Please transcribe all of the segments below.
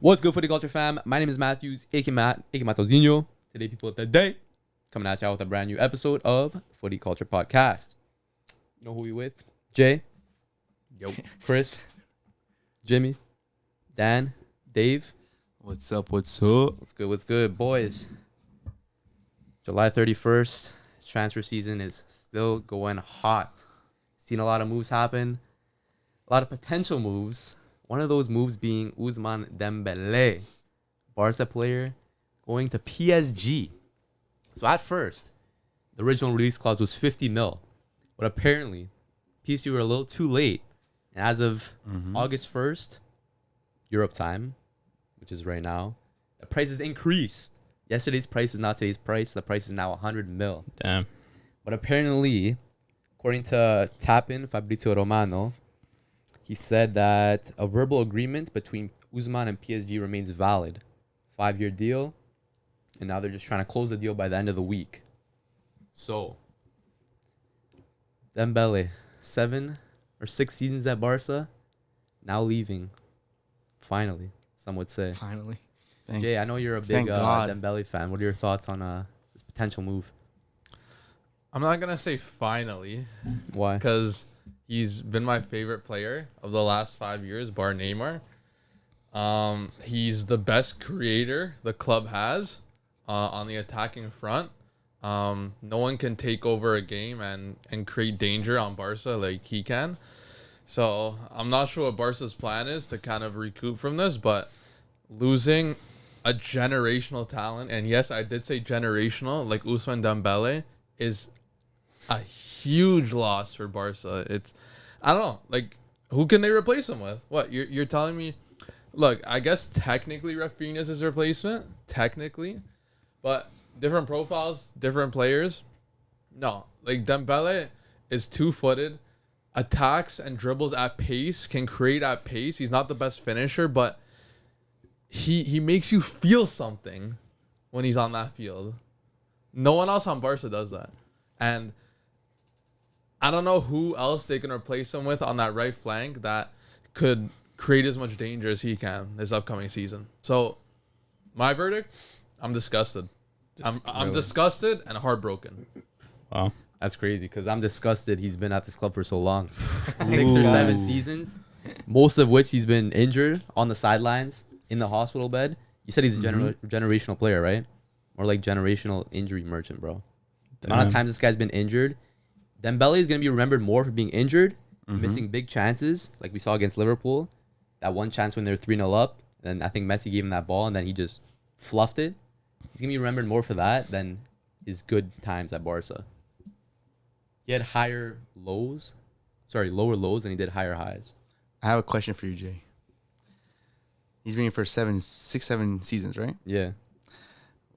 What's good, Footy Culture fam? My name is Matthews, aka Matt, aka Matozinho. Today, people of the day, coming at y'all with a brand new episode of Footy Culture Podcast. You know who we with? Jay, Yo, Chris, Jimmy, Dan, Dave. what's up? What's up? What's good, boys? July 31st, transfer season is still going hot. Seen a lot of moves happen, a lot of potential moves. One of those moves being Ousmane Dembélé, Barca player, going to PSG. So at first, the original release clause was 50 mil. But apparently, PSG were a little too late. And as of August 1st, Europe time, which is right now, the price has increased. Yesterday's price is not today's price. The price is now 100 mil. Damn. But apparently, according to Tapin Fabrizio Romano, he said that a verbal agreement between Ousmane and PSG remains valid. 5-year deal. And now they're just trying to close the deal by the end of the week. So, Dembele, 7 or 6 seasons at Barca, now leaving. Finally, some would say. Finally. Jay, I know you're a big Dembele fan. What are your thoughts on this potential move? I'm not gonna say finally, Why? because he's been my favorite player of the last 5 years, bar Neymar. He's the best creator the club has on the attacking front. No one can take over a game and create danger on Barca like he can. So I'm not sure what Barca's plan is to kind of recoup from this, but losing a generational talent, and yes, I did say generational, like Ousmane Dembélé, is a huge loss for Barca. It's, I don't know, like, who can they replace him with? What, you're telling me? Look, I guess technically Rafinha's his replacement, technically, but different profiles, different players. No, like Dembele is 2-footed, attacks and dribbles at pace, can create at pace. He's not the best finisher, but he makes you feel something when he's on that field. No one else on Barca does that. And I don't know who else they can replace him with on that right flank that could create as much danger as he can this upcoming season. So my verdict, I'm disgusted. I'm disgusted and heartbroken. Wow. That's crazy because I'm disgusted he's been at this club for so long. 6 or 7 seasons, most of which he's been injured on the sidelines, in the hospital bed. You said he's a generational player, right? Or like generational injury merchant, bro. The amount of times this guy's been injured. Dembele is going to be remembered more for being injured, missing big chances, like we saw against Liverpool. That one chance when they're 3-0 up, and I think Messi gave him that ball, and then he just fluffed it. He's going to be remembered more for that than his good times at Barca. He had lower lows than he did higher highs. I have a question for you, Jay. He's been here for 6, 7 seasons, right? Yeah.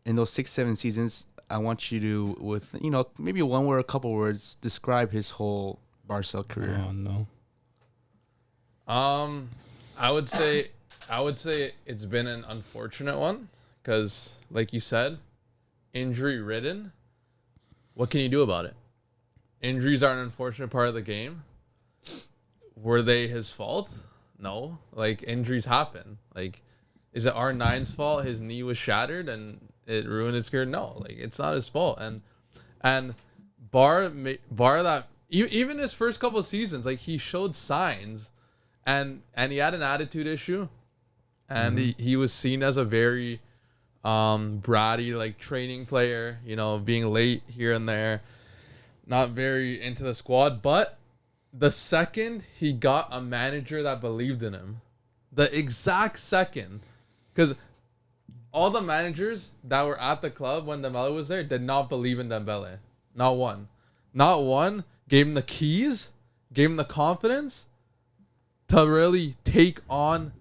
In those 6, 7 seasons, I want you to, with maybe one word, a couple words, describe his whole Barca career. Oh no. I would say it's been an unfortunate one because, like you said, injury ridden. What can you do about it? Injuries are an unfortunate part of the game. Were they his fault? No. Like, injuries happen. Like, is it R9's fault? His knee was shattered and it ruined his career? No. Like, it's not his fault. And bar that, even his first couple of seasons, like, he showed signs, and he had an attitude issue, and he was seen as a very bratty, like, training player, being late here and there, not very into the squad. But the second he got a manager that believed in him, the exact second, because all the managers that were at the club when Dembele was there did not believe in Dembele. Not one. Not one gave him the keys, gave him the confidence to really take on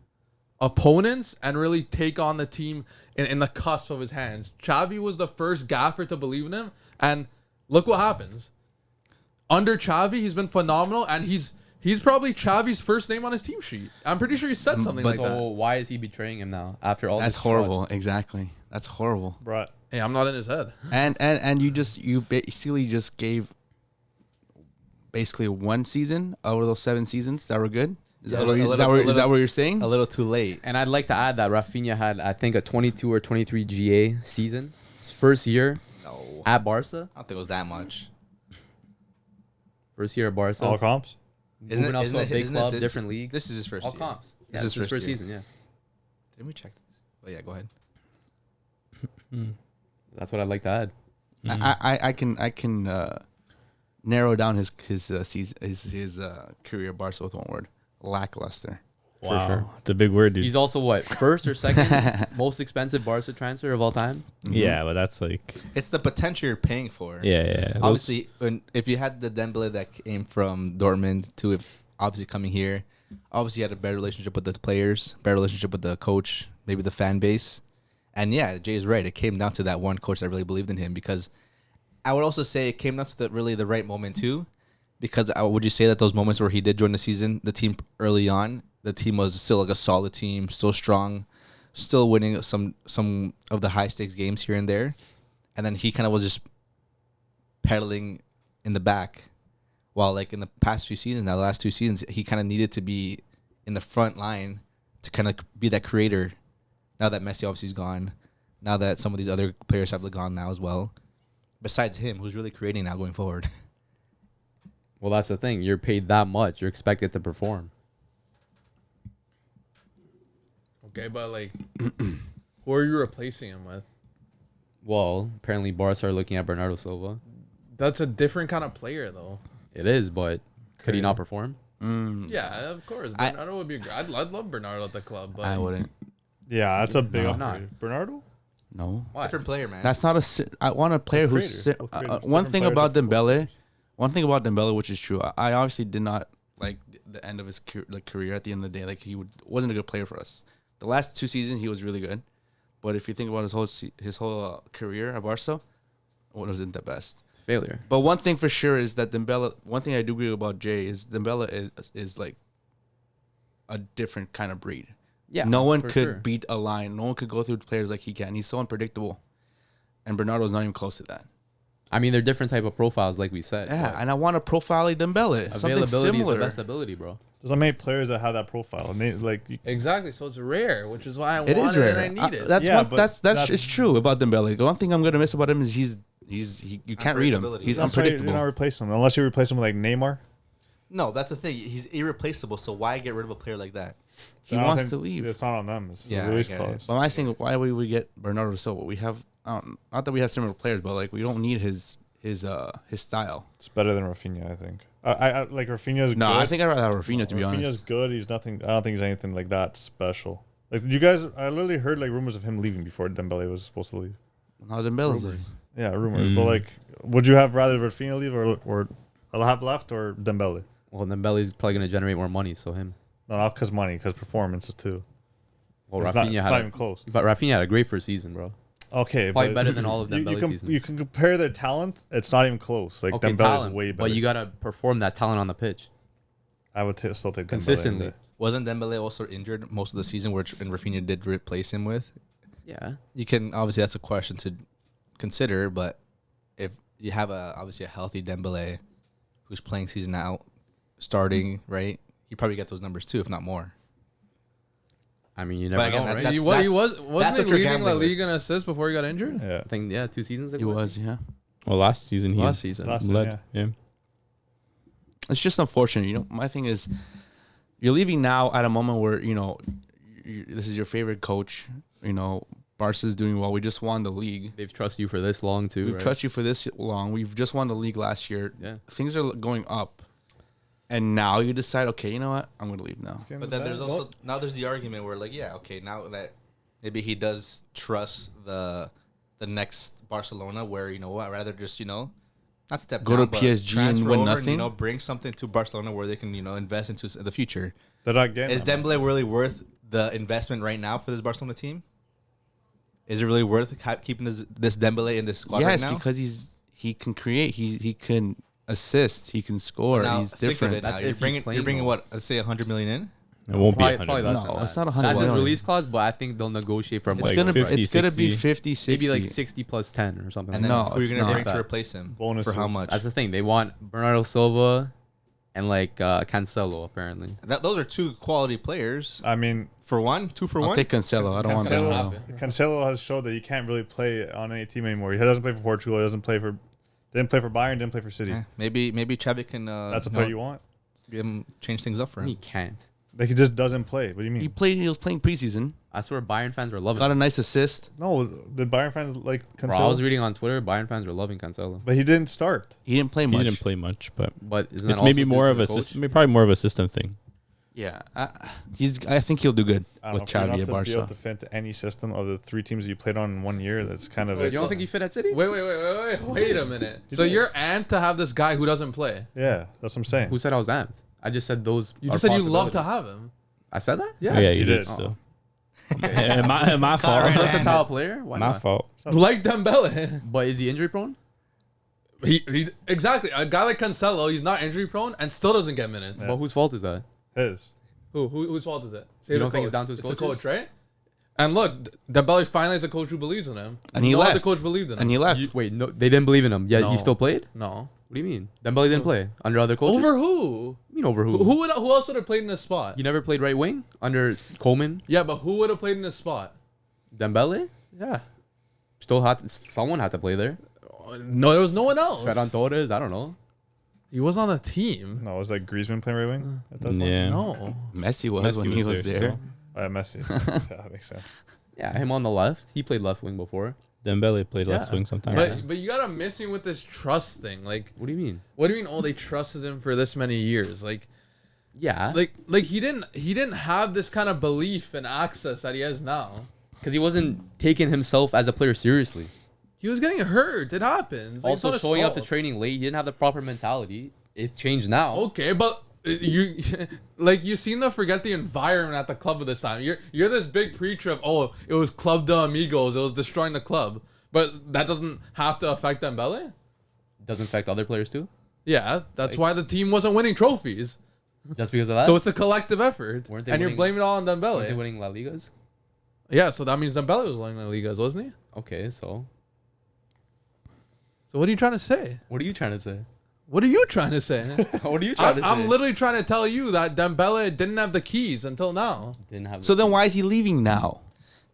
opponents and really take on the team in the cusp of his hands. Xavi was the first gaffer to believe in him, and look what happens. Under Xavi, he's been phenomenal, and he's probably Xavi's first name on his team sheet. I'm pretty sure he said something like that. So why is he betraying him now after all That's this horrible. trust? Exactly. That's horrible. Bro, hey, I'm not in his head. And you basically just gave basically one season out of those 7 seasons that were good. Is Yeah, that what you're saying? A little too late. And I'd like to add that Rafinha had, I think, a 22 or 23 GA season. His first year No, at Barca. I don't think it was that much. First year at Barca. All comps. Moving up to a big club, different league. This is his first All year. comps. This Yeah, is his first year. season, yeah. Didn't we check this? Oh yeah, go ahead. That's what I'd like to add. I can narrow down his season his career at Barca with one word: lackluster. Wow, sure. it's a big word, dude. He's also what, first or second most expensive Barca transfer of all time? Yeah, but that's like It's the potential you're paying for. yeah. Obviously, if you had the Dembele that came from Dortmund to obviously coming here, obviously you had a better relationship with the players, better relationship with the coach, maybe the fan base. And yeah, Jay is right. It came down to that one coach that really believed in him, because I would also say it came down to the right moment too, because would you say that those moments where he did join the team early on, the team was still like a solid team, still strong, still winning some of the high stakes games here and there, and then he kind of was just pedaling in the back, while like in the past few seasons, now the last 2 seasons, he kind of needed to be in the front line to kind of be that creator. Now that Messi obviously is gone, now that some of these other players have gone now as well, besides him, who's really creating now going forward. Well, that's the thing. You're paid that much. You're expected to perform. Okay, but like, who are you replacing him with? Well, apparently Barca are looking at Bernardo Silva. That's a different kind of player, though. It is, but could he not perform? Yeah, of course. I- Bernardo would be great. I'd love Bernardo at the club, but I wouldn't. yeah, that's a big No, upgrade. not. Bernardo. No. Why? Different player, man. That's not I want a player who's creator. A creator. one Different thing players, about different Dembele. One thing about Dembele, which is true, I obviously did not like the end of his career. At the end of the day, like wasn't a good player for us. The last 2 seasons he was really good, but if you think about his whole career at Barca, it wasn't the best. Failure. But one thing for sure is that Dembele. One thing I do agree about Jay is Dembele is like a different kind of breed. Yeah. No one for could sure. beat a line. No one could go through players like he can. He's so unpredictable, and Bernardo's not even close to that. I mean, they're different type of profiles, like we said. Yeah, but and I want a profile like Dembele. Something availability similar. is the best ability, bro. There's not many players that have that profile. And they, like, exactly. So it's rare, which is why I It want is it rare. and I need it. That's Yeah, one. but That's that's- it's true about Dembele. The one thing I'm gonna miss about him is you can't read him. Unpredictability. He's that's why unpredictable. you're not replacing him unless you replace him with like Neymar. No, that's the thing. He's irreplaceable, so why get rid of a player like that? He I don't wants think to leave. It's not on them. It's Yeah, the release I get it. clause. But I'm saying why would we get Bernardo Silva? We have not that we have similar players, but like we don't need his style. It's better than Rafinha, I think. I like Rafinha's No, good. I think I'd rather have Rafinha to be Rafinha's honest. good. He's nothing. I don't think he's anything like that special. Like you guys, I literally heard like rumors of him leaving before Dembele was supposed to leave. No, Dembele's there. Rumors. Yeah, rumors. But like, would you have rather Rafinha leave or have left or Dembele? Well, Dembele's probably going to generate more money, so him. No, not because money, because performances too. Well, It's Rafinha not had even close. but Rafinha had a great first season, bro. Okay, Probably but better than all of Dembele's seasons. you can compare their talent. It's not even close. Like Okay, Dembele's talent, way better. but you got to perform that talent on the pitch I would still take Dembele consistently. any day. Wasn't Dembele also injured most of the season, which and Rafinha did replace him with? Yeah. You can obviously that's a question to consider, but if you have obviously a healthy Dembele who's playing season out, starting right, you probably get those numbers too, if not more. I mean, you But never again, know, that- right? He that's wasn't what he you're leading La gambling with. Liga in assists before he got injured? Yeah, I think, 2 seasons ago. He was, yeah. Well, last season Last season. last led. season, yeah. It's just unfortunate, my thing is, you're leaving now at a moment where this is your favorite coach. Barca's doing well. We just won the league. They've trusted you for this long, too, We've right? trusted you for this long. We've just won the league last year. Yeah. Things are going up, and now you decide, okay, you know what? I'm gonna leave now. But then there's also now there's the argument where like, yeah, okay, now that maybe he does trust the next Barcelona, where you know what, I'd rather just not step Go down, to but PSG and transfer win over nothing? bring something to Barcelona where they can invest into the future. They're not getting Is that Dembele really worth the investment right now for this Barcelona team? Is it really worth keeping this Dembele in this squad right Yes, now? because he can create. He can assist. He can score. Now, He's think of different. it now. That's You're if he's bringing playing, what? Let's say 100 million in. It won't be Probably 100. less No, than that. it's not 100 That's his million. release clause, but I think they'll negotiate from It's like gonna 50, it's gonna be 60. 50, 60. maybe like 60 plus 10 or something. And like then No, that. who are you it's going to not. bring to That. replace him? Bonuses. For how much? That's the thing. They want Bernardo Silva, and like Cancelo apparently. Those are two quality players. I mean, For one, two for I'll one. take Cancelo. I don't want Cancelo, Dembele. Cancelo has showed that he can't really play on any team anymore. He doesn't play for Portugal. He didn't play for Bayern. Didn't play for City. Yeah, maybe Xavi can. That's a player you want. Change things up for him. He can't. Like he just doesn't play. What do you mean? He was playing preseason. I swear Bayern fans were loving Got it. a nice assist. No, the Bayern fans like Cancelo, Bro, I was reading on Twitter, Bayern fans were loving Cancelo. but he didn't start. He didn't play He much. didn't play much, but But isn't that it's maybe also more due of to a the coach? system, probably more of a system thing. Yeah, I think he'll do good I don't with know, for you Xavi not at to be able Barca. to fit into any system of the 3 teams that you played on in 1 year. That's kind of Wait, You don't think he fit at City? Wait a minute. He So did. you're amped to have this guy who doesn't play? yeah. That's what I'm saying. Who said I was amped? I just said those. You are just said you love to possibilities. have him. I said that? Yeah. Oh, yeah, you you did. did. Still. my fault. right. Versatile player? Why My not? fault. Like Dembele. But is he injury prone? He exactly a guy like Cancelo. He's not injury prone and still doesn't get minutes. But whose fault is that? His. Whose fault is it? Say You the don't think coach. it's down to his It's the coaches? coach, right? And look, Dembele finally has a coach who believes in him. And he No left. other coach believed in him. And he left. Wait, no, they didn't believe in him. Yeah, No. he still played? No. What do you mean? Dembele didn't play under other coaches? Over who? You mean over who? Who else would have played in this spot? You never played right wing under Coleman? Yeah, but who would have played in this spot? Dembele? Yeah. Someone had to play there. No, there was no one else. Ferran Torres, I don't know. He was on the team. No, it was like Griezmann playing right wing at that point. Yeah. No. Messi was Messi when he was there. still. Messi. Yeah, that makes sense. Yeah, him on the left. He played left wing before. Dembele played left Yeah. wing sometimes. But you gotta miss me with this trust thing. Like, What do you mean? what do you mean? Oh, they trusted him for this many years. Yeah. Like he didn't have this kind of belief and access that he has now. Because he wasn't taking himself as a player seriously. He was getting hurt. It happens. Like, it's not Also, his showing up to fault. training late, he didn't have the proper mentality. It changed now. Okay, but you like you seem to forget the environment at the club at this time. You're this big preacher of it was Club de Amigos, it was destroying the club, but that doesn't have to affect Dembele. Doesn't affect other players too? Yeah, that's Like- why the team wasn't winning trophies. Just because of that? So it's a collective effort, Weren't they and you're winning- blaming it all on Weren't they Dembele. winning La Ligas? Yeah, so that means Dembele was winning the Ligas, wasn't he? Okay, so So what are you trying to say? what are you trying to say? What are you trying to say? What are you trying to say? I'm literally trying to tell you that Dembele didn't have the keys until now. Didn't have So then why is he leaving now?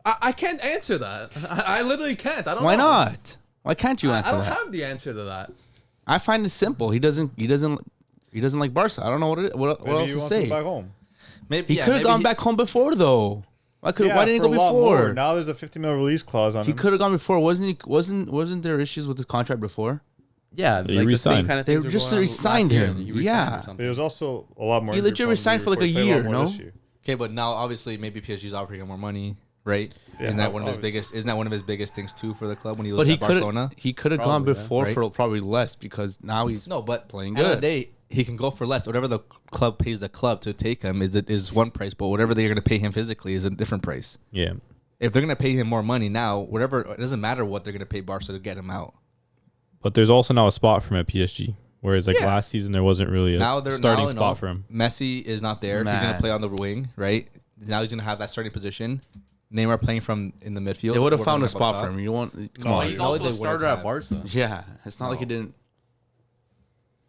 I can't answer that. I literally can't. I don't Why know. not? Why can't you I answer don't that? have the answer to that. I find it simple. He doesn't like Barca. I don't know what Maybe else he to wants to say. go back home. Maybe He could have gone back home before though. Why didn't he for go a lot more. before? Now there's a 50 mil release clause on He him. could have gone before. Wasn't there issues with his contract before? Yeah, He like the same resigned. kind of They things were just going on resigned last year, him. and he resigned Yeah. or But something. he was also a lot more. He legit injury prone resigned the for year like a before. He played year, more no? this year. Okay, but now obviously maybe PSG's offering him more money, right? Yeah, isn't that one of his obviously. biggest? Isn't that one of his biggest things too for the club when he was But at Barcelona? he could have gone Probably, yeah. before Right? for probably less because now he's No, but playing At the end good. of the day, he can go for less. Whatever the club pays the club to take him is one price, but whatever they're going to pay him physically is a different price. Yeah. If they're going to pay him more money now, whatever, it doesn't matter what they're going to pay Barca to get him out. But there's also now a spot for him at PSG. Whereas like Yeah. last season there wasn't really a Now they're starting now, spot for him. Messi is not there. He's going Nah. to play on the wing, right? Now he's going to have that starting position. Neymar playing from in the midfield. They would have We're found a talking about spot for top. him. You want? Come No, on. He's No, also they a starter wouldn't at Barca. Yeah, it's not like he didn't.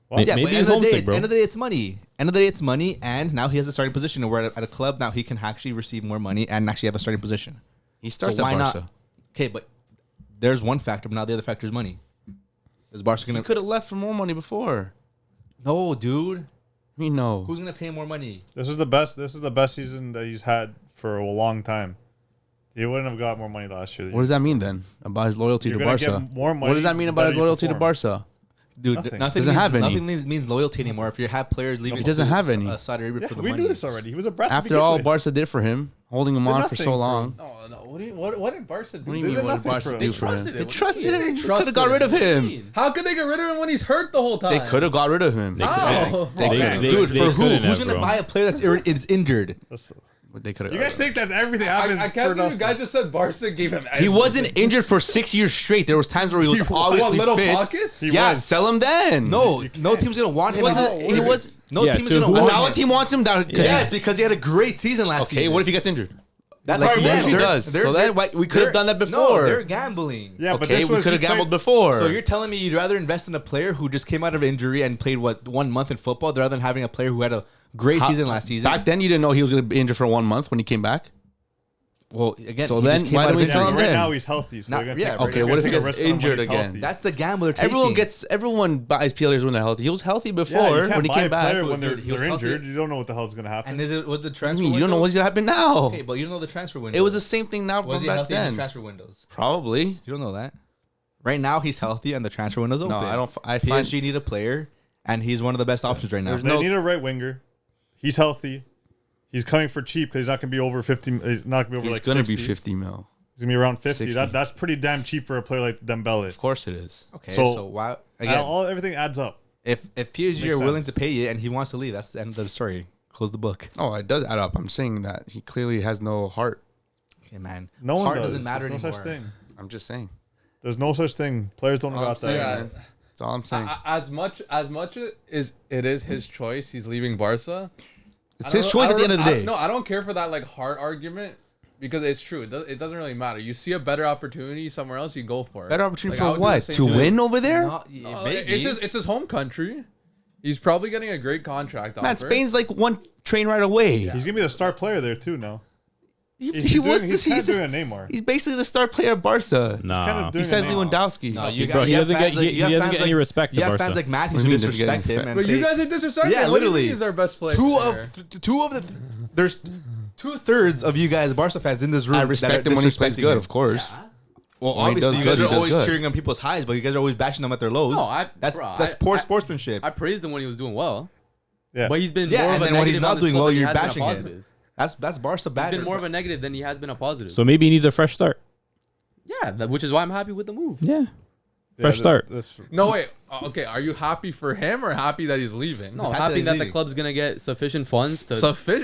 Well, Yeah, Maybe but he's end of the day, homesick, bro. end of the day, it's money. End of the day, it's money, and now he has a starting position. And we're at a club now. He can actually receive more money and actually have a starting position. He starts So at why Barca. not? Okay, but there's one factor, but now the other factor is money. Is Barca He gonna? could have left for more money before. No, dude. We know. Who's gonna pay more money? This is the best. This is the best season that he's had for a long time. He wouldn't have got more money last year. What does that mean then about his loyalty You're to gonna Barca? get more money What does that mean the about his better you loyalty to perform. Barca? Dude, Nothing. nothing Doesn't means, have any. Nothing means loyalty anymore. If you have players leaving, It doesn't to have any. Saudi Arabia Yeah, for the we money. knew this already. He was a brat. to After begin all with. Barca did for him, holding him Did on for nothing so for long. him. No. What did Barca do? What do you They mean? did What did nothing Barca for him. do They for him? trusted him. They What do you trusted mean him. they They could trusted have got rid of him? him. How could they get rid of him when he's hurt the whole time? They could have got rid of him. How? Dude, they for who? couldn't Who's have, gonna bro. buy a player that's is injured? That's- They could have. You guys think that everything happens I for can't believe nothing? you guys just said Barca gave him. He wasn't injured for 6 years straight. There was times where he was obviously little fit. pockets. He Yeah, was. sell him then. No team's gonna want him. He was. No Yeah, team's to gonna who? want Now a him. team wants him. Yes, because he had a great season last Okay, season. what if he gets injured? That's like our he win. usually does. So then we could have done that No, before. they're gambling. Yeah, but Okay, this we was could have he played- gambled before. So you're telling me you'd rather invest in a player who just came out of injury and played 1 month in football rather than having a player who had a great season last season? Back then, you didn't know he was going to be injured for 1 month when he came back. Well, again, So he then just came why out don't of we Yeah, sell but him right then? now he's healthy. So Not- they're gonna yeah, take- okay, they're what if gonna he take a gets risk on him when injured he's again? healthy. That's the gamble they're taking. Everyone buys players when they're healthy. He was healthy before Yeah, you can't when he buy came a player back. when they're, Dude, he was they're healthy. injured. You don't know what the hell's gonna happen. And is it was the I transfer? mean, you don't know what's going to happen now. Okay, but you don't know the transfer window. It was the same thing now Was from he back healthy in then. the transfer windows? Probably. You don't know that. Right now, he's healthy and the transfer window's open. No, I don't. I find PSG need a player, and he's one of the best options right now. There's They no- need a right winger. He's healthy. He's coming for cheap because he's not gonna be over 50. He's not gonna be over he's like going to 60. be 50 mil. He's gonna be around 50. 60. That's pretty damn cheap for a player like Dembele. Of course it is. Okay, So- so why And again? everything adds up. If PSG Makes are willing sense. to pay you and he wants to leave, that's the end of the story. Close the book. Oh, it does add up. I'm saying that he clearly has no heart. Okay, man. No one Heart does. doesn't matter There's no anymore. such thing. I'm just saying. There's no such thing. Players don't All I'm got saying, that. man. That's all I'm saying. As much it is his choice. He's leaving Barca. It's his choice at the end of the day. No, I don't care for that like heart argument because it's true. It doesn't really matter. You see a better opportunity somewhere else, you go for it. Better opportunity Like, I for would do the what? same To thing. win over there? Maybe. It's his home country. He's probably getting a great contract offer. Man, Spain's like one train right away. He's gonna be the star player there too now. He He's was. He's kind of doing a Neymar. He's basically the star player of Barca. Nah. doing He says a Neymar. Lewandowski. No, you Bro, he have doesn't fans get- he doesn't get any respect You to have Barca. fans like Matthews What do who you mean doesn't get disrespect any him and But say, you guys are disrespecting. yeah, him. What do you mean literally. he's our best player. there's 2/3 of you guys Barca fans in this room. I that respect are him when he plays disrespecting good, him. of course. Well, When he obviously does you good, guys he are does always good. cheering on people's highs, but you guys are always bashing them at their lows. No, that's bro, poor I- sportsmanship. I praised him when he was doing well, Yeah. but he's been Yeah, more and of a then when he's negative not on this doing club well, than he you're has been a bashing him. positive. That's Barca He's bad. been more of a negative than he has been a positive. So maybe he needs a fresh start. yeah, which is why I'm happy with the move. Yeah. Fresh start. No, wait. Okay, are you happy for him or happy that he's leaving? No, He's happy happy that that he's the leaving. club's gonna get sufficient funds to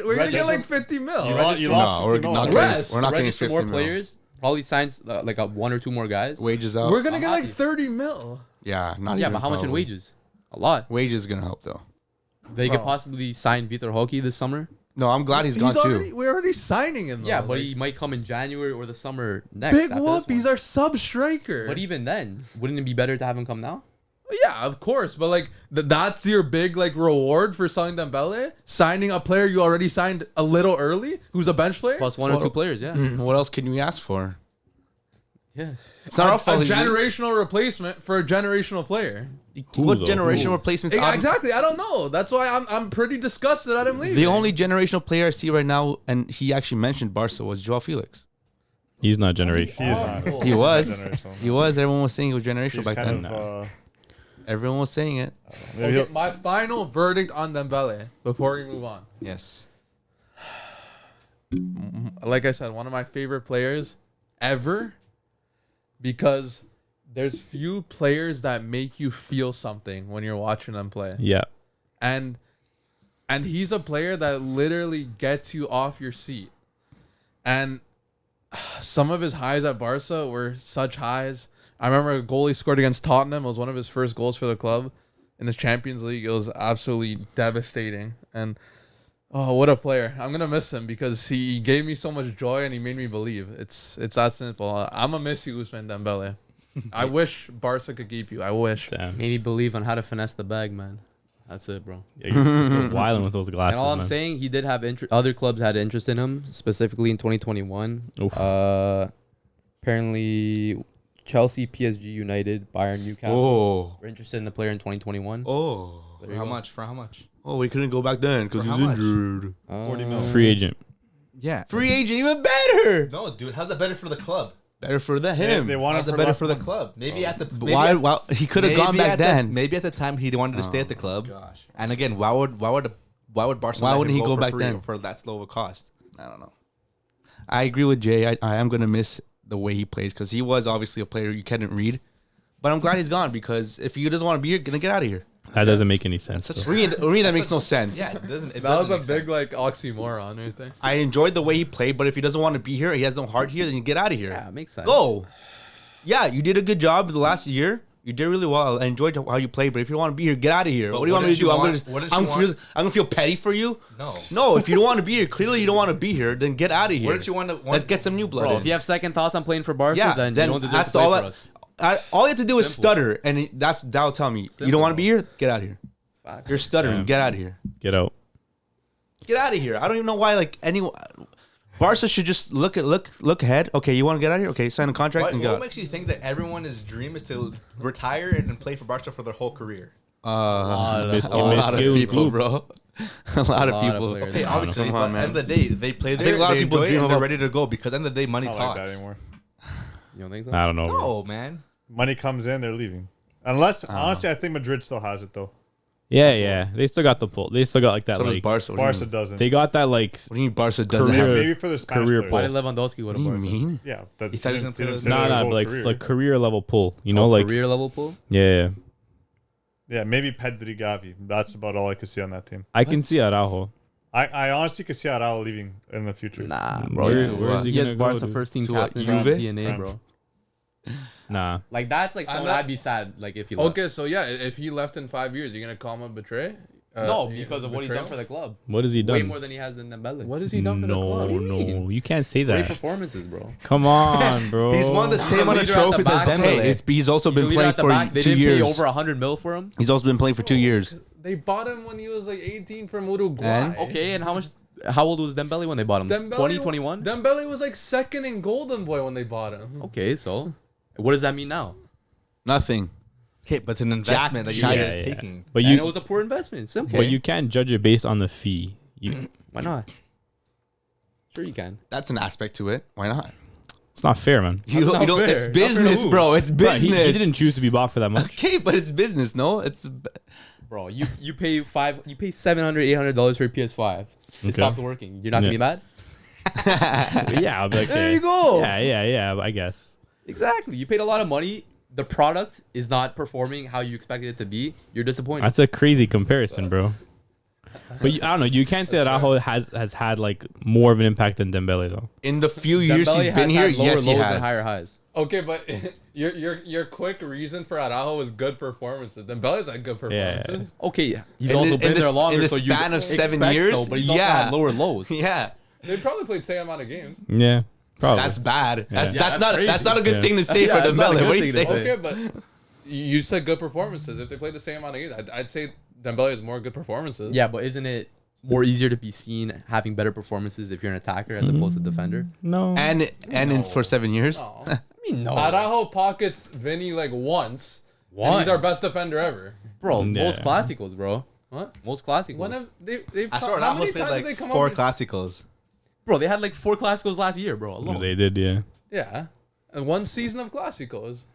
We're gonna get like 50 mil. You No, lost we're 50 not mil. getting, Rest. we're not getting register 50 more mil. players. Probably signs like one or two more guys. Wages out. We're gonna get like happy. 30 mil. Yeah, not Yeah, even but how much in probably. wages? A lot. Wages is gonna help though. They could Bro. possibly sign Vitor Hockey this summer. No, I'm glad he's gone already, too. We're already signing him. Though. Yeah, but Like, he might come in January or the summer next. big after whoop. this one. He's our sub striker. But even then, wouldn't it be better to have him come now? Yeah, of course. But like that's your big like reward for signing Dembele, signing a player you already signed a little early, who's a bench player. Plus one or two players, yeah. What else can we ask for? Yeah. It's not our a fault. generational replacement for a generational player. What Who, though? generational Who? replacements? Exactly. I don't know. That's why I'm pretty disgusted at him leaving. The only generational player I see right now, and he actually mentioned Barca, was Joao Felix. He's not generation. He is not. He was. Generational. He was. Everyone was saying he was generational He's back kind then. of, Everyone was saying it. maybe Okay, he'll- my final verdict on Dembele before we move on. Yes. Like I said, one of my favorite players ever because there's few players that make you feel something when you're watching them play. Yeah. And he's a player that literally gets you off your seat. And some of his highs at Barca were such highs. I remember a goal he scored against Tottenham. It was one of his first goals for the club in the Champions League. It was absolutely devastating. And oh, what a player. I'm going to miss him because he gave me so much joy and he made me believe. It's that simple. I'm going to miss you, Ousmane Dembele. I wish Barca could keep you. I wish. Damn. Made me believe on how to finesse the bag, man. That's it, bro. Yeah, you're wilding with those glasses. And all I'm man. saying, he did have other clubs had interest in him, specifically in 2021. Oof. Apparently, Chelsea, PSG, United, Bayern, Newcastle Oh. were interested in the player in 2021. Oh. There For you how go. much? For how much? Oh, we couldn't go back then because For he's how much? injured. 40 mil. Free agent. Yeah. Free agent, even better. No, dude. How's that better for the club? Better for They, him. they want How's him it for better less for the money. club? Maybe at the. But Maybe why? at- Why he could have gone maybe back at the- then. maybe at the time he wanted to stay at the club. Gosh. And again, why would Barcelona? Why wouldn't he go for back free then? for that slow of a cost? I don't know. I agree with Jay. I am gonna miss the way he plays because he was obviously a player you couldn't read. But I'm glad he's gone because if he doesn't want to be here, gonna get out of here. That doesn't make any sense. though. Read that makes no sense. Yeah, it doesn't. It That was doesn't a make big sense. like oxymoron right there. I enjoyed the way he played, but if he doesn't want to be here, he has no heart here, then you get out of here. Yeah, it makes sense. Go. Yeah, you did a good job the last year. You did really well. I enjoyed how you played, but if you don't want to be here, get out of here. But What do you want me to do? I'm gonna feel petty for you. No. If you don't want to be here, clearly you don't want to be here. Then get out of here. Where did you want to? Let's get some new blood. Bro, in. if you have second thoughts on playing for Barca, then you don't deserve that's to play all for us. all you have to do is Simple. stutter, and that'll tell me you Simple, don't want to bro. be here. Get out of here. Facts. You're stuttering. Get out of here. Get out. Get out of here. I don't even know why. Like anyone, Barca should just look ahead. Okay, you want to get out of here? Okay, sign a contract and go. What makes you think that everyone's dream is to retire and play for Barca for their whole career? A lot of Miss people, bro. A lot of people. players. Okay, obviously, Come but on, at the man. end of the day, they play I there, think a lot of they people enjoy it, dream and they're about- ready to go because at the end of the day, money I don't like talks. that anymore. You don't think so? I don't know. bro. No, man. Money comes in, they're leaving. Unless, honestly, I think Madrid still has it though. Yeah. They still got the pull. They still got like that. So does Like Barca. What do you Barca mean? doesn't. they got that like. What do you mean Barca doesn't Career- have? Maybe for the Spanish career players. Why pull. did Lewandowski go to What do you Barca? mean? Yeah, that He thought he was gonna play didn't the- consider his Nah, whole like career. like career level pull. You know, like career level pool. yeah. Yeah, maybe Pedri, Gavi. That's about all I could see on that team. I can see Araujo. I honestly could see Araujo leaving in the future. Nah, bro. Where- He where's he has gonna go Barca to? first team To what, captain Juve? DNA, France. bro. Nah. Like that's like I'm someone not- I'd be sad like if he left. Okay, so yeah, if he left in 5 years, you're gonna call him a betray? No, because of what he's done for the club. What has he done? Way more than he has than Dembele. What has he done for the club? No, you can't say Great that. performances, bro. Come on, bro. He's won the same amount of leader at the trophies as back. Dembele. Hey, he's also He's a been leader playing at the for back. They 2 didn't years. pay over 100 mil for him. He's also been playing for 2 years. They bought him when he was like 18 from Uruguay. And? Okay, and how old was Dembele when they bought him? Dembele, 20, 21? Dembele was like second in Golden Boy when they bought him. Okay, so what does that mean now? Nothing. Okay, but it's an investment that you Shaq. guys Yeah, are taking. But And it you, was a poor investment. Simple. but you can't judge it based on the fee. You, Why not? Sure you can. That's an aspect to it. Why not? it's not fair, man. You not don't, fair. it's Not fair to business, who? bro. It's But business. he didn't choose to be bought for that much. Okay, but it's business. No, it's Bro, you pay $700, $800 for a PS5. It Okay. stops working. You're not gonna be mad? Yeah, I'll be like, There okay. you go. Yeah, I guess. Exactly. You paid a lot of money. The product is not performing how you expected it to be. You're disappointed. That's a crazy comparison, bro. But I don't know. You can't say that Araujo has had like more of an impact than Dembele though. in the few years Dembele he's been has here. had lower Yes, he lows has. and higher highs. Okay, but your quick reason for Araujo was good performances. Dembele's had good Yeah. performances. Okay, he's In also the- been in the there sp- longer. in the so span you of 7 expect years, so, but he's also yeah. had lower lows. Yeah, They probably played same amount of games. Yeah, probably. that's bad. That's Yeah, that's that's not a good crazy. thing to say Yeah, for that's not a Dembele. good What do you thing to say? say. Okay, but you said good performances. If they played the same amount of games, I'd say Dembele has more good performances. Yeah, but isn't it more easier to be seen having better performances if you're an attacker as opposed to defender? no. And for 7 years. No. I mean, no. Araujo pockets Vinny like once. And he's our best defender ever. Bro, Yeah. most classicals, bro. What? Most classicals. When have they I saw how many Araujo's played times did they like come 4 up? Classicals. Bro, they had like 4 classicals last year, bro. Alone. They did, yeah. Yeah. And one season of Clásicos.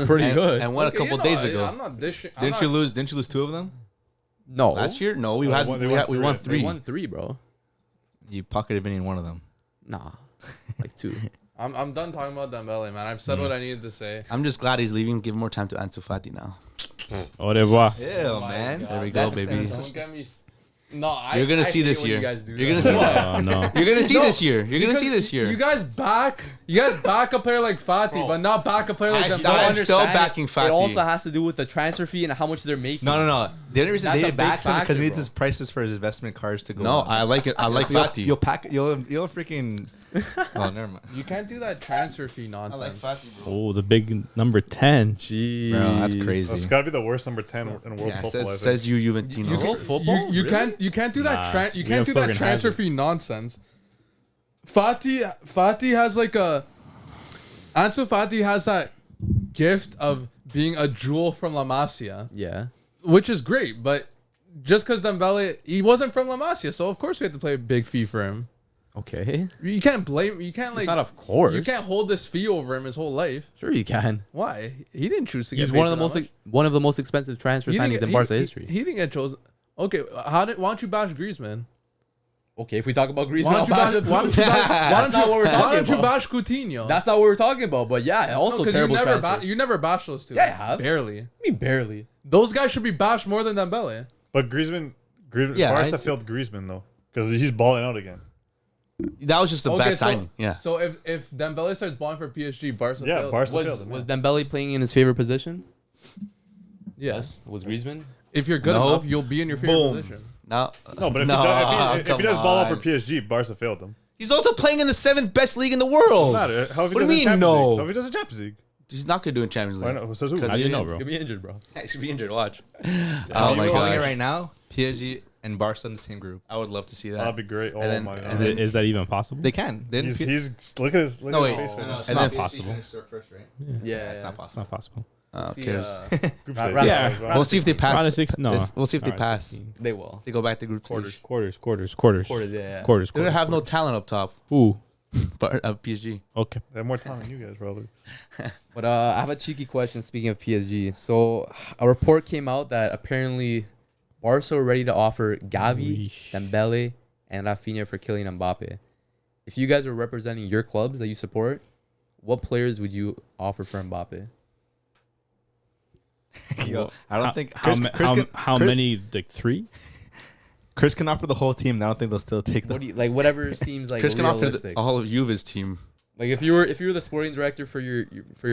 Pretty And, good. and what a Okay, couple you know, days ago. I'm not dishing. Didn't you lose 2 of them? no. Last year? No, we No, had they we, won had, we three, won I think. They 3. won 3, bro. You pocketed Vinny in one of them. Nah. Like 2. I'm done talking about Dembele, man. I've said what I needed to say. I'm just glad he's leaving. Give more time to Ansu Fati now. Au revoir. Ew, man. There we go, baby. Don't get me. No, You're gonna I see hate this when year. You guys do You're gonna that. see that. Oh no. You're gonna see No, this year. You're gonna because see this year. You guys back a player like Fati, but not back a player like I'm Dembele. still Understand backing It Fati. also has to do with the transfer fee and how much they're making. No. The only reason That's they a big backed him because factor, he needs bro. his prices for his investment cards to go. No, up. I like it. I like Fati. You'll freaking. Oh, never mind. You can't do that transfer fee nonsense. Oh, the big number 10. Jeez. Bro, that's So crazy. it's got to be the worst number 10 in world Yeah, football. I think. says you Juventino. You can- football? You Really? can't do that. Nah, You we can't have do that fucking transfer Hazard. fee nonsense. Fati has like a. Ansu Fati has that gift of being a jewel from La Masia, Yeah. which is great. But just because Dembele, he wasn't from La Masia, so of course we have to play a big fee for him. Okay. You can't blame. You can't like. It's not of course. You can't hold this fee over him his whole life. Sure you can. Why? He didn't choose to get. He's paid one of for the that most much. one of the most expensive transfer He didn't signings get- in Barca he- history. He didn't get chosen. Okay, why don't you bash Griezmann? Okay, if we talk about Griezmann, Why I'll don't you bash bash? him too. Why don't you bash? Why That's not what we're why talking don't you about. bash Coutinho? That's not what we're talking about, but yeah, also because terrible transfer. you never bash those two. Yeah, I have. Barely. I mean, barely. Those guys should be bashed more than Dembele. But Griezmann Yeah, Barca I- failed Griezmann though because he's balling out again. That was just a bad signing. Yeah. So if Dembele starts balling for PSG, Barca Yeah, fails. Barca Was failed him. was Dembele playing in his favorite position? Yes. Was Griezmann? If you're good No. enough, you'll be in your favorite Boom. position. No, No, but if he come does ball out for on. PSG, Barca failed him. He's also playing in the 7th best league in the world. Doesn't matter. How if he What do does you in mean, Champions League? no? How if he does in Champions League? He's not gonna do in Champions Why League. not? Who says who? Because How do you know, Yeah. bro? Could be injured, bro. He's gonna be injured. Watch. Oh Oh my my calling it gosh. right now. PSG and Barca in the same group. I would love to see that. That'd be great. Oh And then- my and god. then- Is that even possible? They can. They didn't He's look at his No, face wait. right now. It's And not then- possible. First, right? Yeah, It's not It's possible. not possible. Oh, See, cares? Group Round- stage. Yeah. Round We'll see if they pass. Round of six? No. We'll see if they Round of pass. 16. they will. They go back to group Quarters. stage. Quarters. Quarters, yeah, yeah. Quarters. They don't have no talent up top. Ooh. But PSG. Okay. They have more talent than you guys, probably. But I have a cheeky question. Speaking of PSG, so a report came out that apparently Barca are ready to offer Gavi, Weesh. Dembele, and Rafinha for Kylian Mbappe. If you guys are representing your clubs that you support, what players would you offer for Mbappe? Yo, I don't think How, Chris, how Chris- many? Like 3? Chris can offer the whole team. And I don't think they'll still take What them. do you, like whatever seems like Chris can offer realistic. all of Juve's team. Like if you were the sporting director for your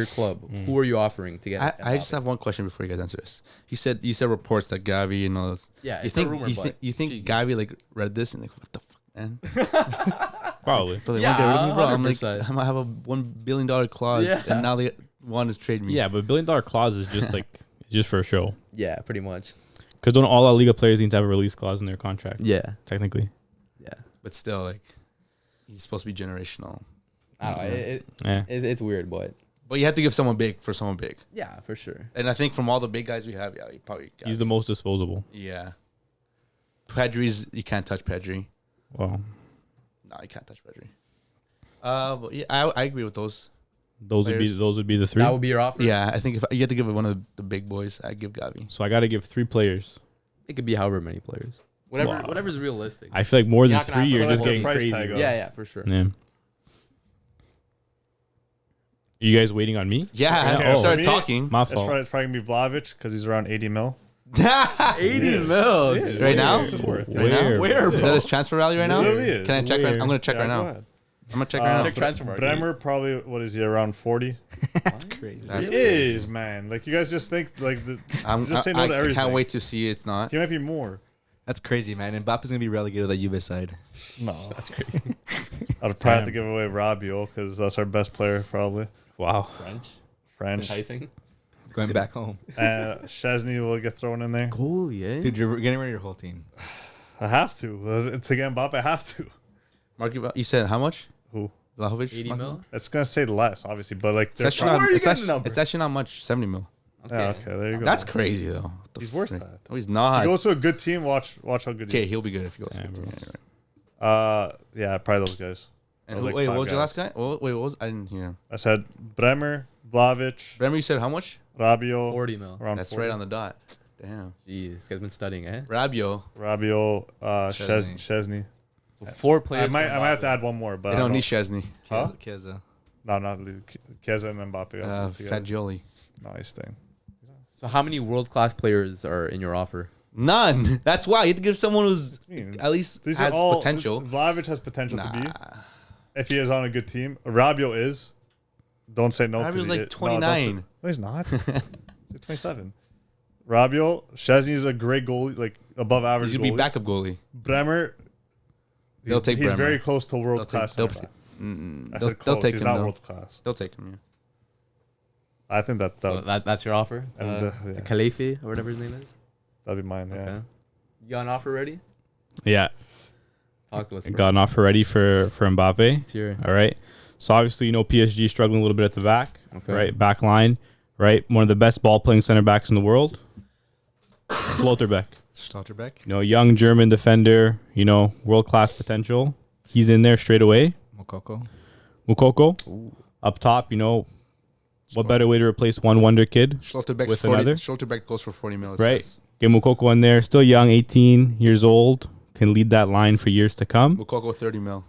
club, who are you offering to get? I just Mbappe? have one question before you guys answer this. You said reports that Gavi and all this. Yeah, You it's think a rumor, but you think Gavi like read this and like what the fuck, man? Probably. Bro, they Yeah, want to get rid of me, bro. I'm like 100%. I'm gonna have a $1 billion clause, Yeah. and now they want to trade me. Yeah, but $1 billion clause is just like just for a show. yeah, pretty much. Because don't all La Liga players need to have a release clause in their contract? Yeah, Technically. yeah. but still, like he's supposed to be generational. I don't know. Yeah. It's weird, but But you have to give someone big for someone big, yeah, for sure. and I think from all the big guys we have, yeah, you probably got He's the most disposable. yeah. Pedri's you can't touch Pedri. Well, No, you can't touch Pedri. But yeah, I agree with those. those Players. would be the 3. That would be your offer. Yeah, I think if you have to give it one of the big boys, I'd give Gavi. So I got to give 3 players. It could be however many players. Wow. Whatever's realistic. I feel like more You're than not gonna 3, have you're to just let getting the price crazy. tag bro. up. Yeah, for sure. Yeah. You guys waiting on me? Yeah, Okay, I for started me, talking. My It's fault. probably gonna be Vlahovic because he's around 80 mil. 80 Yeah. mil. Yeah. Right now? This is worth it. Right now? Where, Is that his transfer value right now? Literally is. Can I check? Where? I'm gonna check Yeah, right go now. ahead. I'm gonna check right now. Check transfer market. Bremer probably what is he around 40? That's crazy. That's He is, man. Like you guys just think like the just say no to I everything. can't wait to see it's not. He might be more. That's crazy, man. And Mbappe's gonna be relegated to the Juve side. No, That's crazy. I'd probably have to give away Rabiot because that's our best player probably. Wow. French. French. It's enticing. Going back home. Chesney will get thrown in there. Cool, yeah. Dude, you're getting rid of your whole team. I have to. To get Mbappe, I have to. Mark, you said how much? Who? Vlahovic? 80 Mark? mil. It's gonna say less, obviously, but like It's they're actually Where not. are you It's getting actually, the number? it's actually not much. 70 mil. yeah, okay, there you go. That's crazy though. What the He's f- worth that. No, he's He not. goes to a good team. Watch how good he Okay, is. he'll be good if he goes. Yeah, to bro. the team. Yeah, right. Yeah, probably those guys. And That was who, like wait, 5 what was your guys. last guy? Wait, what was? I didn't hear. I said Bremer, Vlahovic, Remember you said how much? Rabiot, 40 mil. around That's 40. right on the dot. Damn. Jeez, this guy's been studying, eh? Rabiot. Rabiot, Chesney. Chesney. So 4 I players. might for have to Mbappe. add one more, but They I don't know. need Chesney. Huh? Chiesa. No, not Chiesa and Mbappe. together. Fagioli. Nice thing. So how many world class players are in your offer? None. That's why you have to give someone who's I mean, at least these has are all potential. Vlahovic has potential Nah. to be if he is on a good team. Rabiot is. Don't say no. 'cause Rabiot's he like is- 29. No, he's not. He's 27. Rabiot, Chesney is a great goalie, like above average. He's gonna be goalie. backup goalie. Bremer. They'll take He's Bremer. very close to world class. They'll, center back. I they'll, said they'll close. take He's him. not Though. world class. They'll take him. I think that So that's your offer? And, The yeah. Khalifi or whatever his name is? that'd be mine. Yeah. Okay. You got an offer ready? Yeah. Talk to us, bro. Got an offer ready for Mbappe. It's here. All right. So obviously, PSG struggling a little bit at the back, Okay. right? Back line, right? One of the best ball playing center backs in the world. Schlotterbeck. Stotterbeck. Young German defender, world class potential. He's in there straight away. Mokoko. Mukoko. Up top, what better way to replace one wonder kid, Schlotterbeck's With 40. another? Schlotterbeck goes for 40 mil. it right? says. Get Mukoko in there. Still young, 18 years old. Can lead that line for years to come. Mukoko 30 mil.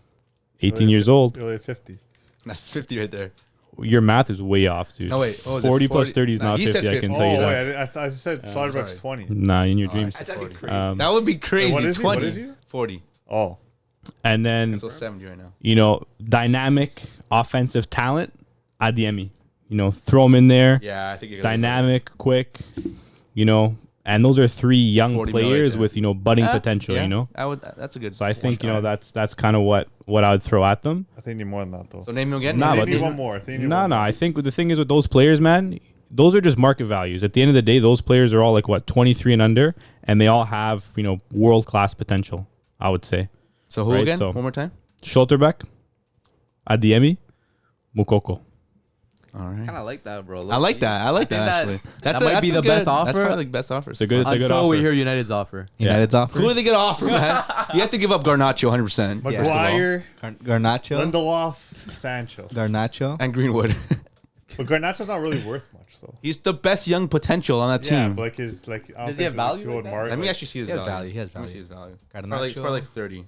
18 years old. Really 50. That's 50 right there. Your math is way off, dude. No, wait. Oh, is it 40 plus 40? 30 is Nah, not he 50, said I can 50. tell you Oh, that. wait, I said sorry. Schlotterbeck's 20. Nah, in your Oh, dreams. I said 40. Um, That would be crazy. what is he? 20. What is he? 40. Oh, and then, So 70 right now. dynamic offensive talent, Adiemi. You know, throw him in there. Yeah, I think you're Dynamic, quick. You know, and those are 3 young 40 mil right players there. with budding potential. Yeah, You know, I would. That's a good. so I think that's kind of what I would throw at them. I think you need more than that though. So name him again. Nah, They but need they- one more. I think you need No, one no. more. I think the thing is with those players, man, those are just market values. At the end of the day, those players are all like 23 and under, and they all have world class potential. I would say So who Right, again? so- One more time. Schulterbeck, Adiemi, Mukoko. All right. Kind of like that, bro. I like that. I like think that actually. that might be the best offer. That's probably the best offer. It's a good Until offer. we hear United's offer. United's offer. Who are they gonna offer, man? You have to give up Garnacho 100%. Yeah. Maguire, Garnacho. Lindelof, Sancho. Garnacho. And Greenwood. But Garnacho's not really worth much, though. He's the best young potential on that Yeah, team. but like his I don't Does he think have value good like that? market. Let me actually see his He has value. value. He has Let me value. see his value. Garnacho. It's probably like 30.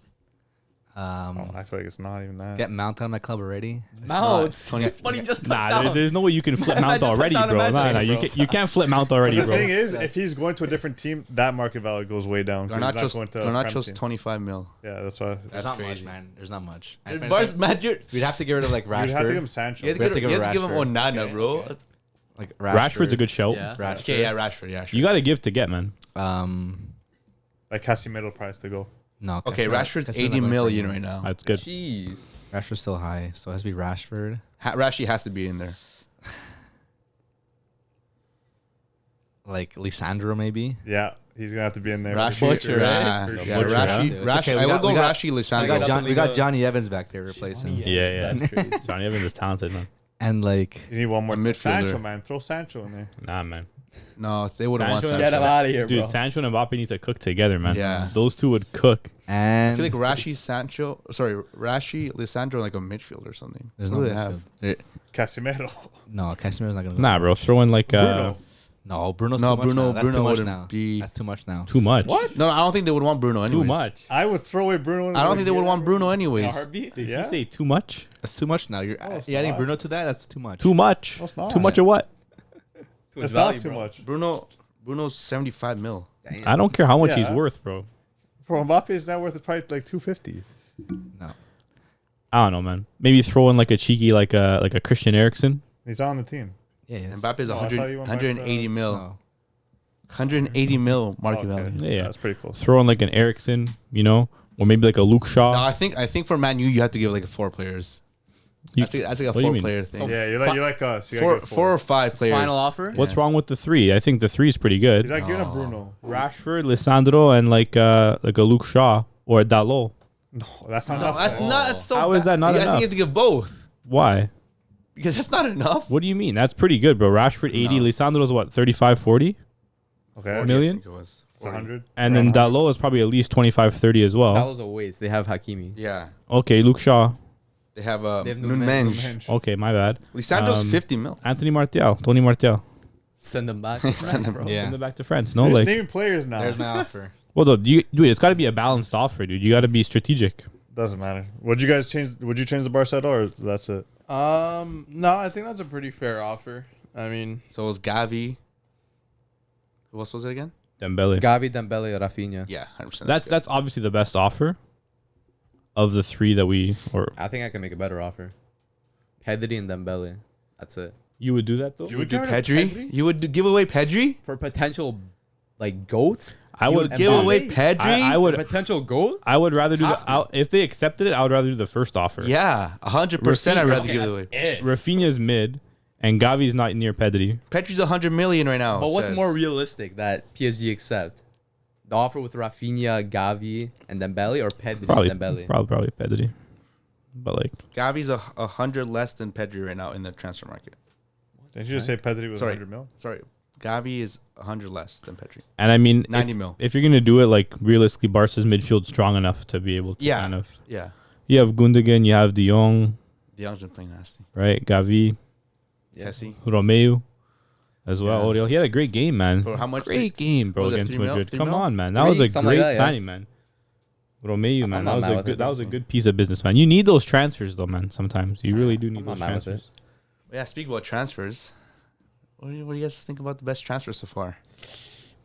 Oh, I feel like it's not even that. Get Mount on my club already. Mount. Tony- But he just Nah, there's no way you can flip Mount already, touchdown bro. and Nah, magic, you can't flip Mount But already, the bro. thing is, if he's going to a different team, that market value goes way down. 'cause he's not Garnacho's going to a Prem Garnacho's team. 25 mil. Yeah, that's why. There's That's not crazy. much, man. There's not much. And if Bars, anything, man, you're, we'd have to get rid of like You'd have to give him Rashford. Sancho. you have We to give him Rashford. Onana, bro. Like Rashford's a good shout. Yeah. Rashford. Okay, yeah, Rashford. Yeah, sure. You got to give to get, man. Like Casemiro price to go. No. Okay, Rashford's Casemiro 80 not going million for right now. That's good. Jeez. Rashford's still high, so it has to be Rashford. Rashi has to be in there. Like Lisandro, maybe. Yeah, he's gonna have to be in there. Rashi, For sure. yeah, For yeah, sure. Rashi. It's Rashi. okay, we I got- will we go got- Rashi, We Lisandro. got Johnny Evans back there replacing. Yeah. That's crazy. Johnny Evans is talented, man. And like You need one more A midfielder. Sancho, man. Throw Sancho in there. Nah, man. No, they wouldn't want Sancho- Sancho. Get him out of here, Dude, bro. Sancho and Mbappe need to cook together, man. Yeah. Those two would cook. I and feel like Rashi, Lisandro, like a midfield or something. there's Who no do they have? midfield. Casemiro. No, Casemiro's not gonna. Nah, bro. Throw in like Bruno. No, Bruno's No, too much Bruno- now. That's Bruno too much wouldn't now. be- That's too much now. too much. What? No, I don't think they would want Bruno. Anyways. Too much. I would throw away Bruno. I don't think they would want Bruno anyways. Heartbeat. Did Yeah. you say too much? That's too much now. You're it's adding not. Bruno to that. That's too much. Too much. No, it's not. Too much of what? It's not too much. Bruno's 75 mil. I don't care how much he's Yeah. worth, bro. Bro, Mbappe's net worth is probably like 250. No. I don't know, man. Maybe throw in like a cheeky like a Christian Eriksen. He's on the team. Yeah, yes. Mbappe's Oh, I thought 100, you went 180 back mil. No. 180 mil market Okay. value. Yeah. That's pretty close. Throw in like an Eriksen, or maybe like a Luke Shaw. No, I think for Man U you have to give like 4 players. You- That's like a what do you mean? 4-player thing. Yeah, you're like us. You gotta Four, get 4 or 5 players. Final offer. What's Yeah. wrong with the 3? I think the 3 is pretty good. He's like giving a No. Bruno. Rashford, Lisandro, and like a Luke Shaw or a Dalot. No, that's not No, enough. that's not. That's so. How is that not I think enough? you have to give both Why? because that's not enough. What do you mean? That's pretty good, bro. Rashford 80, No. Lisandro's what, 35, 40? Okay. Million? I think it was. It's 100. And then Dalot is probably at least 25, 30 as That well. was a waste. They have Hakimi. Yeah, Okay, Luke Shaw. they have They have Nunmenj. Okay, my bad. Lisandro's 50 mil. Anthony Martial, Tony Martial. Send them back. to France, bro. Yeah. Send them back to France. No, There's like, naming players now. There's my offer. well, dude, it's got to be a balanced offer, dude. You got to be strategic. Doesn't matter. Would you guys change? Would you change the Barca at all, or that's it? No, I think that's a pretty fair offer. I mean, So it was Gavi. Who else was it again? Dembele. Gavi, Dembele, Rafinha. Yeah, 100%. That's obviously the best offer of the 3 that we or I think I can make a better offer. Pedri and Dembele. That's it. you would do that though. You would do Pedri? You would give away Pedri? For potential, like goat. I You would would give Mbappe? away Pedri? I For would potential goat. I would rather do Have the if they accepted it, I would rather do the first offer. Yeah, 100%. I'd rather give it away. Rafinha's mid and Gavi's not near Pedri. Pedri's 100 million right now. But what's says. more realistic that PSG accept? The offer with Rafinha, Gavi, and Dembele, or Pedri Probably and Dembele? probably Pedri. But like Gavi's 100 less than Pedri right now in the transfer market. Didn't you just say Pedri was Sorry. 100 mil? Sorry, Gavi is 100 less than Pedri. and I mean 90 if, mil. if you're gonna do it like realistically, Barca's midfield strong enough to be able to Yeah. kind of Yeah, you have Gundogan, you have De Jong, De Jong's been playing nasty. right? Gavi, Tessie. Romeu as well. Yeah. Oriol. He had a great game, man. Bro, how much Great game, bro, was it, against 3 mil? Madrid. 3 Come mil? on, man. That 3, was a something great like that, yeah. signing, man. Romeu, man. I'm That not was mad a with good it, that was a so. good piece of business, man. You need those transfers though, man. Sometimes you really do need I'm those not mad with transfers. Yeah, speak about transfers. What do you guys think about the best transfer so far?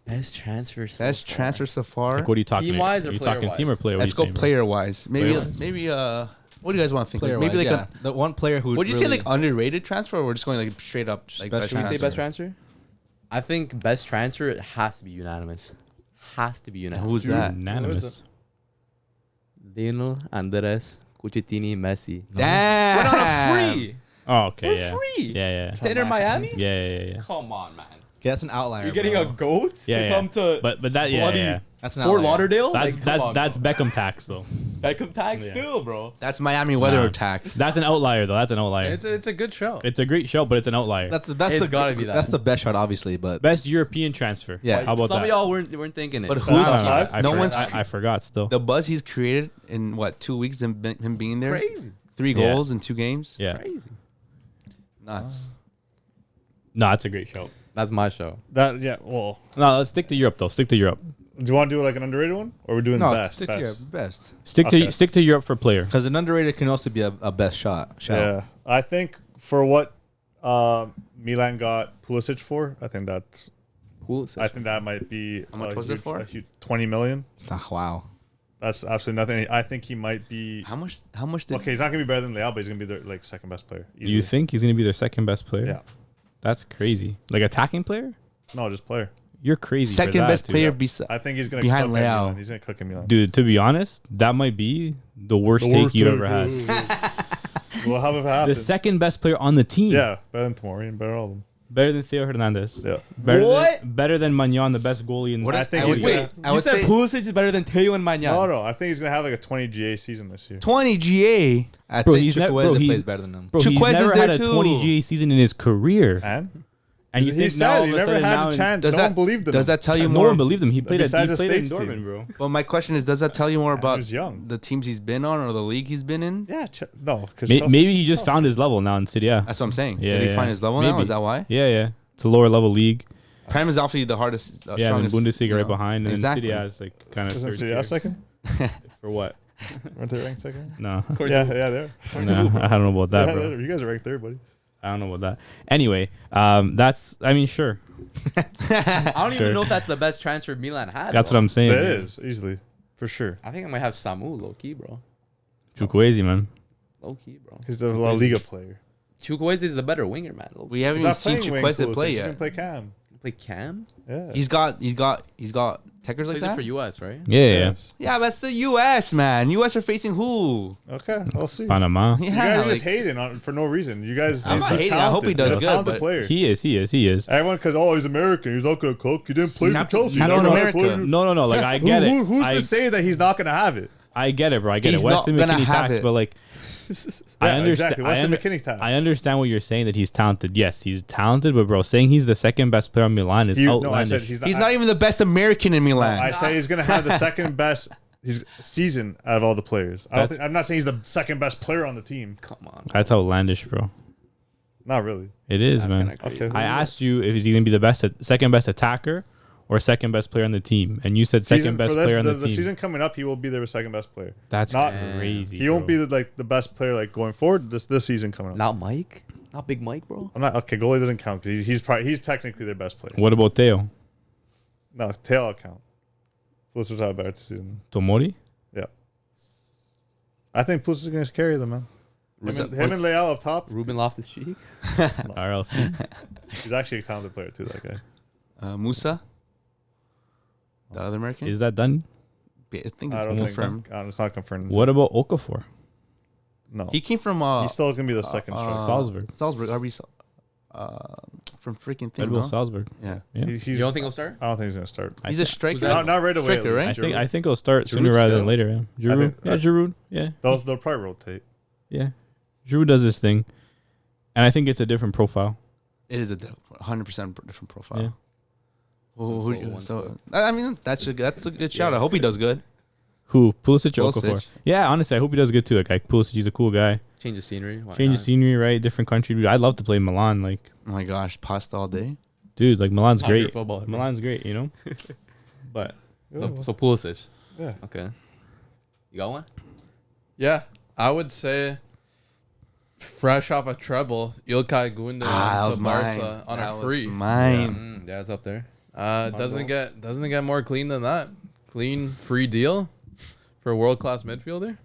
Best transfer. so Best far. transfer so far. Like, what are you talking? Team-wise are or you talking team or player-wise? player? What Let's are go you saying, bro? player wise. Maybe Player-wise. maybe What do you guys want to think? Like, Player-wise, maybe like the one player who would you say really- like underrated transfer, or we're just going like straight up like Best best Should we say transfer? best transfer? I think best transfer, it has to be unanimous. Has to be unanimous. Who's that? Unanimous. Lionel, Andres, Cucitini, Messi. Damn. Went on a free. Oh, okay. For yeah. free. Yeah. To enter Miami? Yeah. Come on, man. Okay, that's an outlier. You're getting bro. a goat Yeah, to come to But that yeah. That's an Fort outlier. Lauderdale? That's Like, come on, that's bro. Beckham tax though. Beckham tag Yeah. still, bro. That's Miami weather Nah. tax. That's an outlier though. That's an outlier. It's a good show. It's a great show, but it's an outlier. That's It's gotta be that. That's the best shot, obviously. But Best European transfer. Yeah. How about Some that? of y'all weren't thinking it. But I who's don't know. five? I No forgot- one's I forgot still. the buzz he's created in what 2 weeks and him being there? crazy? 3 Yeah. goals in 2 games. Yeah. Crazy. Nuts. No, it's a great show. That's my show. That yeah. Well, No, let's stick to Europe though. Stick to Europe. do you want to do like an underrated one, or we're doing no, best? stick to your best? best. Okay. Stick to Europe for player. Because an underrated can also be a best shot. Yeah, I think for what Milan got Pulisic for, I think that's. I think that might be. How much a was it huge- for? a huge 20 million. It's not wow. That's absolutely nothing. I think he might be. How much did Okay, he's not gonna be better than Leao, but he's gonna be their like second best player. You easily. think he's gonna be their second best player? Yeah. That's crazy. Like attacking player? No, just player. You're crazy. for second that, best dude. player Yeah. beside I think he's gonna Behind cook at Leao. Milan. He's gonna cook in Milan. Dude, to be honest, that might be the worst The take worst you've take, ever had. Well, how if it The happens? second best player on the team. Yeah, better than Tomori and better all of them. Better than Theo Hernandez. Yeah. Better than Magnan, the best goalie in I think I would he's say gonna- I You would said say Pulisic is better than Teo and Magnan. No, I think he's gonna have like a 20 GA season this year. 20 GA. I'd Bro, say he's ne- bro, Chukwueze he's- plays better than him. Bro, he's Chukwueze is never there had a too. 20 GA season in his career. And you he think now all said he of a never sudden had now a in- chance. Does No that one believed in does him. that tell you No more? one believed him. He played Besides in the States Dortmund, team. bro. But my question is, does that tell you more He about was young. the teams he's been on or the league he's been in? Yeah, no, because Maybe he just found his level now in City. Yeah. That's what I'm saying. Yeah, Did he yeah. find his level now? Maybe. Is that why? Yeah. It's a lower level league. Prem is obviously the hardest. Yeah, and strongest, Bundesliga you right know. behind. And Exactly. City has like kind of Isn't third City tier. second? For what? Weren't they ranked second? No. Yeah, they're. No, I don't know about that, Yeah, bro. you guys are ranked third, buddy. I don't know about that. Anyway, sure. I don't Sure. even know if that's the best transfer Milan had. That's bro. what I'm saying. It dude. is easily, for sure. I think I might have Samu low key, bro. Chukwueze, man. Low key, bro. He's the La Liga player. Chukwueze is the better winger, man. Low-key. We haven't He's even not seen playing wing Chukwueze Pulisic, play He's gonna yet. play Cam. Play Cam. Yeah. He's got techers like Plays it that. for US, right? Yeah. Yeah, that's the U.S. man. U.S. are facing who? Okay, we'll see. Panama. Yeah, You guys are like, just hating on for no reason. You guys. I'm he's not hating. I hope he talented. does He's a good, talented but player. He is. Everyone, because he's American. He's not gonna cook. He didn't play for Not- Chelsea. not He's in never had a America. player. No. Like I get it. Who's I, to say that he's not gonna have it? I get it, bro. I get He's it. Weston not gonna McKinney have tax, it. but like, Yeah, I understand. exactly. Weston McKinney tax. I understand what you're saying that he's talented. Yes, he's talented, but bro, saying he's the second best player on Milan is No, I outlandish. said he's not even the best American in Milan. I say he's gonna have the second best season out of all the players. I'm not saying he's the second best player on the team. Come on. That's outlandish, bro. Not really. It is, That's man. kinda crazy. Okay. I asked you if he's gonna be the second best attacker or second best player on the team, and you said second best player on the the team. season coming up, he will be their second best player. That's not- crazy. He won't be the best player like going forward this season coming up. Not Mike? Not Big Mike, bro? I'm not okay. Goalie doesn't count because he's technically their best player. What about Theo No, tail count. Pulisic's had a better season. Tomori? Yeah, I think Pulisic is gonna carry them, man. Him and Leao up top. Ruben Loftus-Cheek? RLC. He's actually a talented player too. That guy. Musa, the other American. Is that done? I think I it's don't think confirmed. it's not confirmed. What about Okafor? No, He came from he's still gonna be the second striker. Salzburg. Salzburg, from freaking thing. Red Bull No? Salzburg. Yeah, Yeah. He's, You don't think he'll start? I don't think he's gonna start. he's a striker. that? Not right away. Striker, right? I think he'll start sooner Giroud rather still? than later. Yeah. Giroud. think- Giroud. Yeah. They'll probably rotate. Yeah. Giroud does his thing. And I think it's a different profile. It is a 100% different profile. Yeah. I mean, that's a good shout. I hope he does good. Who? Pulisic or Pulisic. Okafor? Yeah, honestly, I hope he does good too. Like Pulisic, he's a cool guy. Change the scenery. Why Change not? the scenery, right? Different country. I'd love to play in Milan. Like, Oh my gosh, pasta all day. dude, like Milan's Not your great. football, man. Milan's great, you know? But So Pulisic. Yeah. Okay. You got one? Yeah, I would say fresh off a treble, Ilkay Gundogan that was to mine. Barca on That a was free. mine. Yeah, it's up there. Doesn't get more clean than that. Clean free deal for a world class midfielder.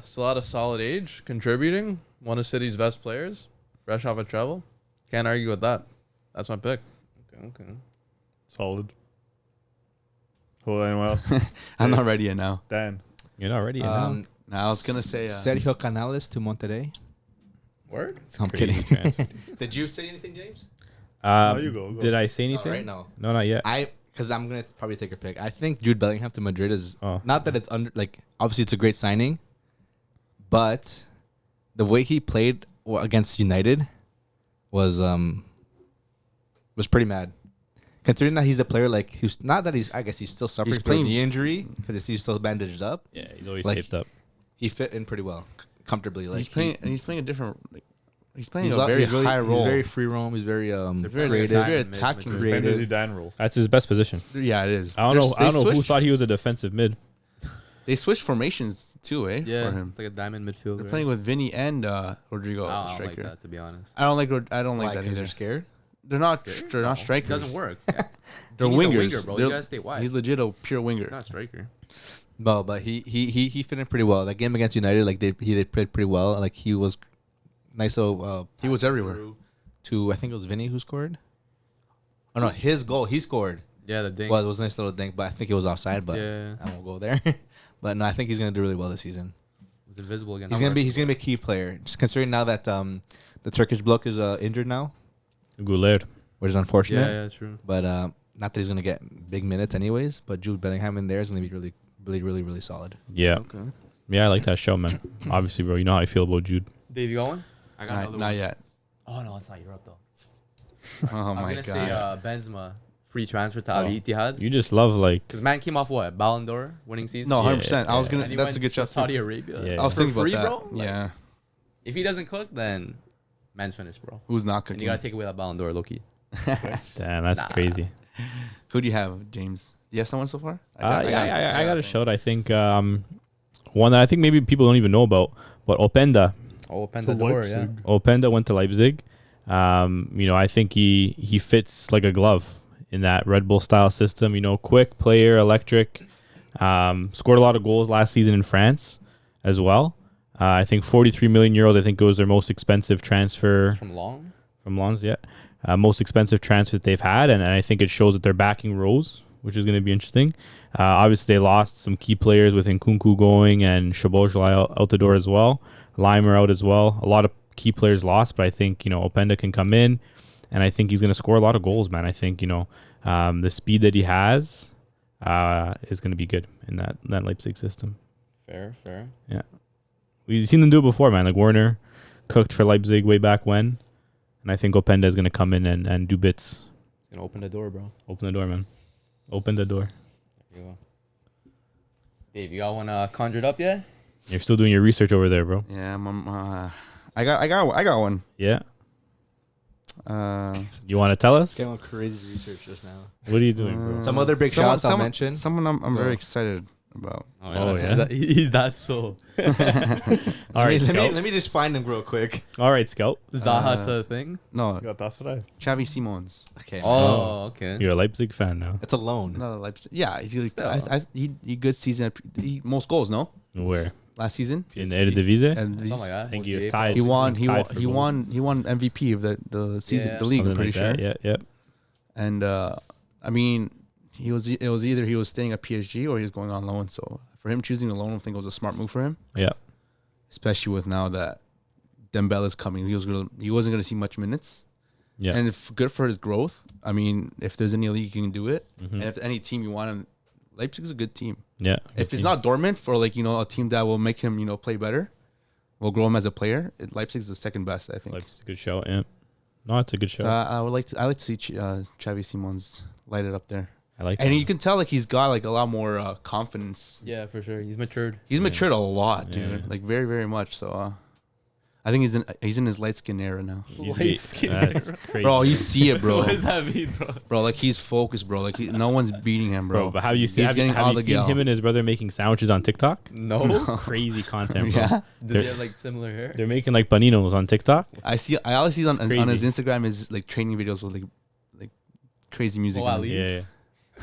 Still at a solid age, contributing. One of City's best players, fresh off a travel. Can't argue with that. That's my pick. Okay. Solid. Who? Anyone else? I'm not ready yet now. Dan. You're not ready yet now. No, I was gonna say Sergio Canales to Monterrey. Word? I'm Crazy kidding. transfer. Did you say anything, James? No, you go. Did I say anything? Right now. No, not yet. Because I'm gonna probably take a pick. I think Jude Bellingham to Madrid is not that it's obviously it's a great signing, but the way he played against United was pretty mad. Considering that he's a player who's not that I guess he's still suffering from playing- knee injury because he's still bandaged up. Yeah, he's always Like, taped up. He fit in pretty well, comfortably. he's playing a different. He's playing a he's very really, high role. He's very free roam. He's very very creative. very Mid- attacking. mid- Maybe creative. Zidane rule. That's his best position. Yeah, it is. I don't know. They I don't know who switched- thought he was a defensive mid. They switched formations too, Yeah, for him. it's like a diamond midfielder. They're playing with Vinny and Rodrigo, I don't like striker. that, to be honest. I don't like Why, that 'cause either. they're scared. They're not. Scared? They're No, not strikers. It doesn't work. They're He needs a wingers. winger, bro. They're- You gotta stay wide. He's legit a pure winger. Not a striker. No, but he fit in pretty well. That game against United, they played pretty well. Like he was nice. So He was everywhere. to I think it was Vinny who scored. Oh no, his goal he scored. Yeah, the ding. Well, it was a nice little thing, but I think it was offside. But Yeah. I won't go there. But no, I think he's gonna do really well this season. It was invisible against. He's gonna be a key player. Just considering now that the Turkish bloke is injured now, Goulet. which is unfortunate. Yeah, true. But not that he's gonna get big minutes anyways. But Jude Bellingham in there is gonna be really solid. Yeah. Okay. Yeah, I like that show, man. Obviously, bro. You know how I feel about Jude. Dave, you got one? I got another Not one. yet. Oh no, it's not Europe though. Oh I was my gonna say god. Benzema free transfer to Al Ittihad. You just love like. Because man came off what? Ballon d'Or winning season. No, Yeah, 100%. I was yeah. gonna. And he That's went a good to shot. Saudi Arabia. Yeah. I was For thinking free, about that. bro? Like, Yeah. If he doesn't cook, then man's finished, bro. Who's not And cooking? you gotta take away that Ballon d'Or, Loki. Damn, that's Nah. crazy. Who do you have, James? Do you have someone so far? I got a shout. I think one that I think maybe people don't even know about, but Openda. Oh, To Pentador, yeah. Leipzig. Openda went to Leipzig. I think he fits like a glove in that Red Bull style system. Quick player, electric. Scored a lot of goals last season in France as well. I think 43 million euros. I think it was their most expensive transfer From Long. from Lons. Yeah, most expensive transfer that they've had, and I think it shows that they're backing Rose, which is going to be interesting. Obviously, they lost some key players with Nkunku going and Szoboszlai out the door as well. Limer out as well. A lot of key players lost, but I think Openda can come in, and I think he's going to score a lot of goals, man. I think the speed that he has is going to be good in that Leipzig system. Fair. We've seen them do it before, man. Like Werner cooked for Leipzig way back when, and I think Openda is going to come in and do bits. He's gonna open the door, bro. Open the door, man. Open the door. There you go. Dave, you got one conjured up yet? You're still doing your research over there, bro. Yeah, I got one. Yeah. You want to tell us? Getting crazy research just now. What are you doing, bro? Some other big shots I'll mention. Someone I'm very excited about. Oh, yeah? He's that so. All right, let Scout. me just find them real quick. All right, Scout. Zaha to thing. No, Got that's what I. Xavi Simons. Okay. Oh, okay. You're a Leipzig fan now. It's a loan. No, Leipzig. Yeah, he's good. Still. He good season. Most goals, no? Where? Last season. In the Eredivisie? And Oh my god. I think he was OGA. tied. he won. Tied for goal. He won MVP of the season, Yeah. the league. I'm Something pretty like sure. that. Yeah. And I mean, it was either he was staying at PSG or he was going on loan. So for him choosing the loan, I think it was a smart move for him. Yeah. Especially with now that Dembele is coming, he wasn't going to see much minutes. Yeah. And if good for his growth. I mean, if there's any league you can do it, Mhm. and if any team you want, Leipzig's a good team. Yeah. If it's not Dortmund for a team that will make him play better, will grow him as a player, Leipzig's the second best, I think. Leipzig's a good show. Yeah. No, it's a good show. So I like to see Xavi Simons light it up there, I like and that. you can tell he's got a lot more confidence. Yeah, for sure. He's matured. He's matured a lot, Yeah. dude. Very, very much. So I think he's in his light skin era now. He's That's crazy. Bro, you see it, bro. What does that mean, bro? Bro, he's focused, bro. No one's beating him, bro. Bro, but have you He's seen, have you getting all the seen gal. him and his brother making sandwiches on TikTok? No. Crazy content, bro. Yeah, Does he have like similar hair? They're making like paninos on TikTok. I always see on his crazy. Instagram is training videos with like crazy music. Oh, on Ali. it. Yeah.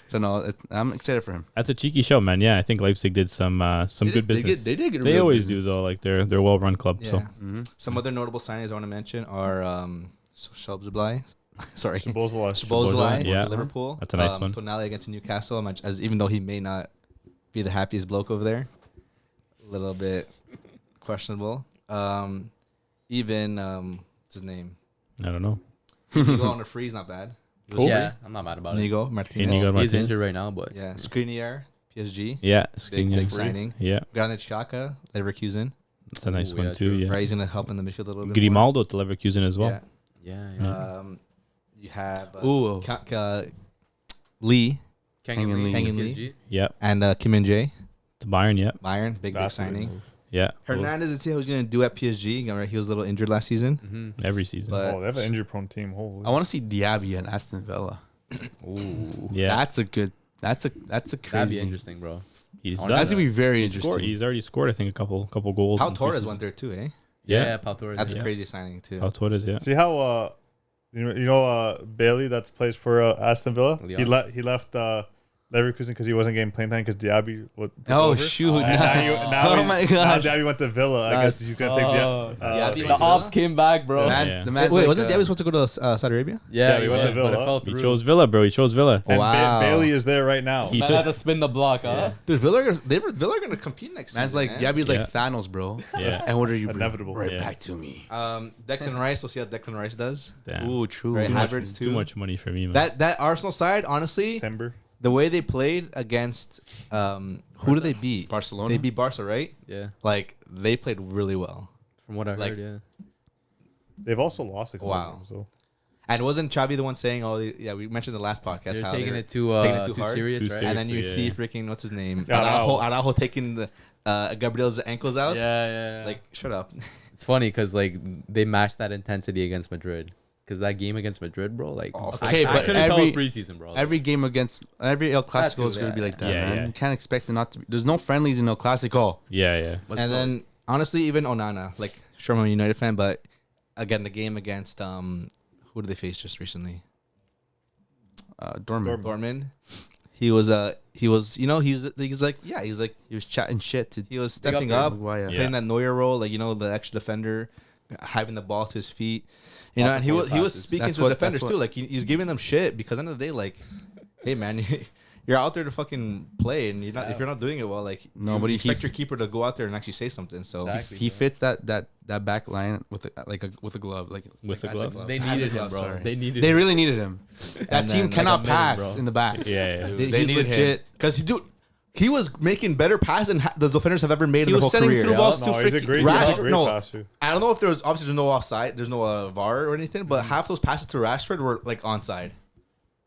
So no, I'm excited for him. That's a cheeky show, man. Yeah, I think Leipzig did some good business. They did. They always do though. Like they're a well-run club. Yeah. So Mm-hmm. Some other notable signings I want to mention are Szoboszlai. Sorry. Szoboszlai. Szoboszlai Yeah. to Liverpool. That's a nice one. Tonali against Newcastle, as even though he may not be the happiest bloke over there, a little bit questionable. Even what's his name? I don't know. Inigo on the free is not bad. Yeah, I'm not mad about it. Inigo Martinez. Inigo He's Martinez. injured right now, but Yeah, Skriniar, PSG. Yeah, Big Skriniar. signing. Yeah, Granit Xhaka, Leverkusen. that's a nice Ooh, one yeah, too. true. Yeah, Right, he's gonna help in the midfield a little bit. more. Grimaldo to Leverkusen as well. yeah. You have Ooh. Lee Kang Kang and Lee. PSG. Yeah, and Kim and Jae. to Bayern. Yeah, Bayern, big That's a good signing. move. yeah. Hernandez, let's see how he's gonna do at PSG. He was a little injured last season. Mm-hmm. Every season. But- Oh, they have an injury-prone team. Holy. I want to see Diaby and Aston Villa. Ooh, Yeah, That's a good. That's a that'd crazy. be interesting, bro. he's That's done. That's gonna be very He scored- interesting. He's already scored, I think, a couple goals. Pau in Torres preseason. went there too, eh? Yeah, Pau Torres. That's Yeah. a crazy signing too. Pau Torres. Yeah, See how you know Bailey that's plays for Aston Villa. Leon. He left Leverkusen because he wasn't getting playing time because Diaby took Oh over. shoot! And Oh my gosh! Now Diaby went to Villa. I guess he's gonna take Oh. Diaby The went to ops Villa? came back, bro. Man, Yeah. the man's Wait, like, wasn't Diaby supposed to go to Saudi Arabia? Yeah, he went to but it Villa. fell he through. chose Villa, bro. He chose Villa. And Wow. Bailey is there right now. He Man took- had to spin the block, huh? Dude, Villa are gonna compete next Man's season. like man. Diaby's Yeah. like Thanos, bro. Yeah. And what are you? bringing? Inevitable. Right Yeah. back to me. Declan Rice. We'll see how Declan Rice does. Damn. Ooh, true. Right, Too much, Havertz too too. much money for me, man. That Arsenal side, honestly, Timber. the way they played against who did they beat? Barcelona. They beat Barca, right? Yeah, Like they played really well. from what I Like- heard, yeah. They've also lost a couple Wow. of them, so And wasn't Xavi the one saying, "Oh, yeah, we mentioned the last podcast They're how taking they're it too taking it too too hard. serious, Too right? serious. And then you Seriously, see freaking what's his name? Yeah, Araujo taking the Gabriel's ankles out. Yeah. Like shut up. It's funny because like they matched that intensity against Madrid. Because that game against Madrid, bro, like Okay, I but couldn't tell it every- was preseason, bro. Every game against every El Clasico too, is going to be yeah. like that, Yeah, man. yeah. You can't expect it not to be. There's no friendlies in El Clasico. Yeah. And then honestly, even Onana, like sure I'm a United fan, but again the game against who did they face just recently? Dortmund. Dortmund. He was he's like He was chatting shit to he was Big up stepping there. up, Maguire. Yeah. playing that Neuer role, like the extra defender, having the ball to his feet. You know, Lots and of he was forward passes. speaking That's to the what- defenders that's too. what- Like he's giving them shit because at the end of the day, like, hey man, you're out there to fucking play, and you're not if you're not doing it well, like No, you but he- expect your keeper to go out there and actually say something. So Exactly. He fits that back line with a glove, like With a as glove? They As needed a him, glove, bro. sorry. They needed. They him. really needed him. That And team then, like, cannot a minute, pass bro. in the back. Yeah. They they he's needed legit. him because he was making better passes than the defenders have ever made He in their was whole sending career. through balls no, to he's a freaking great, Rashford- he's a great no. passer. I don't know if there's no offside, there's no VAR or anything, but half those passes to Rashford were like onside.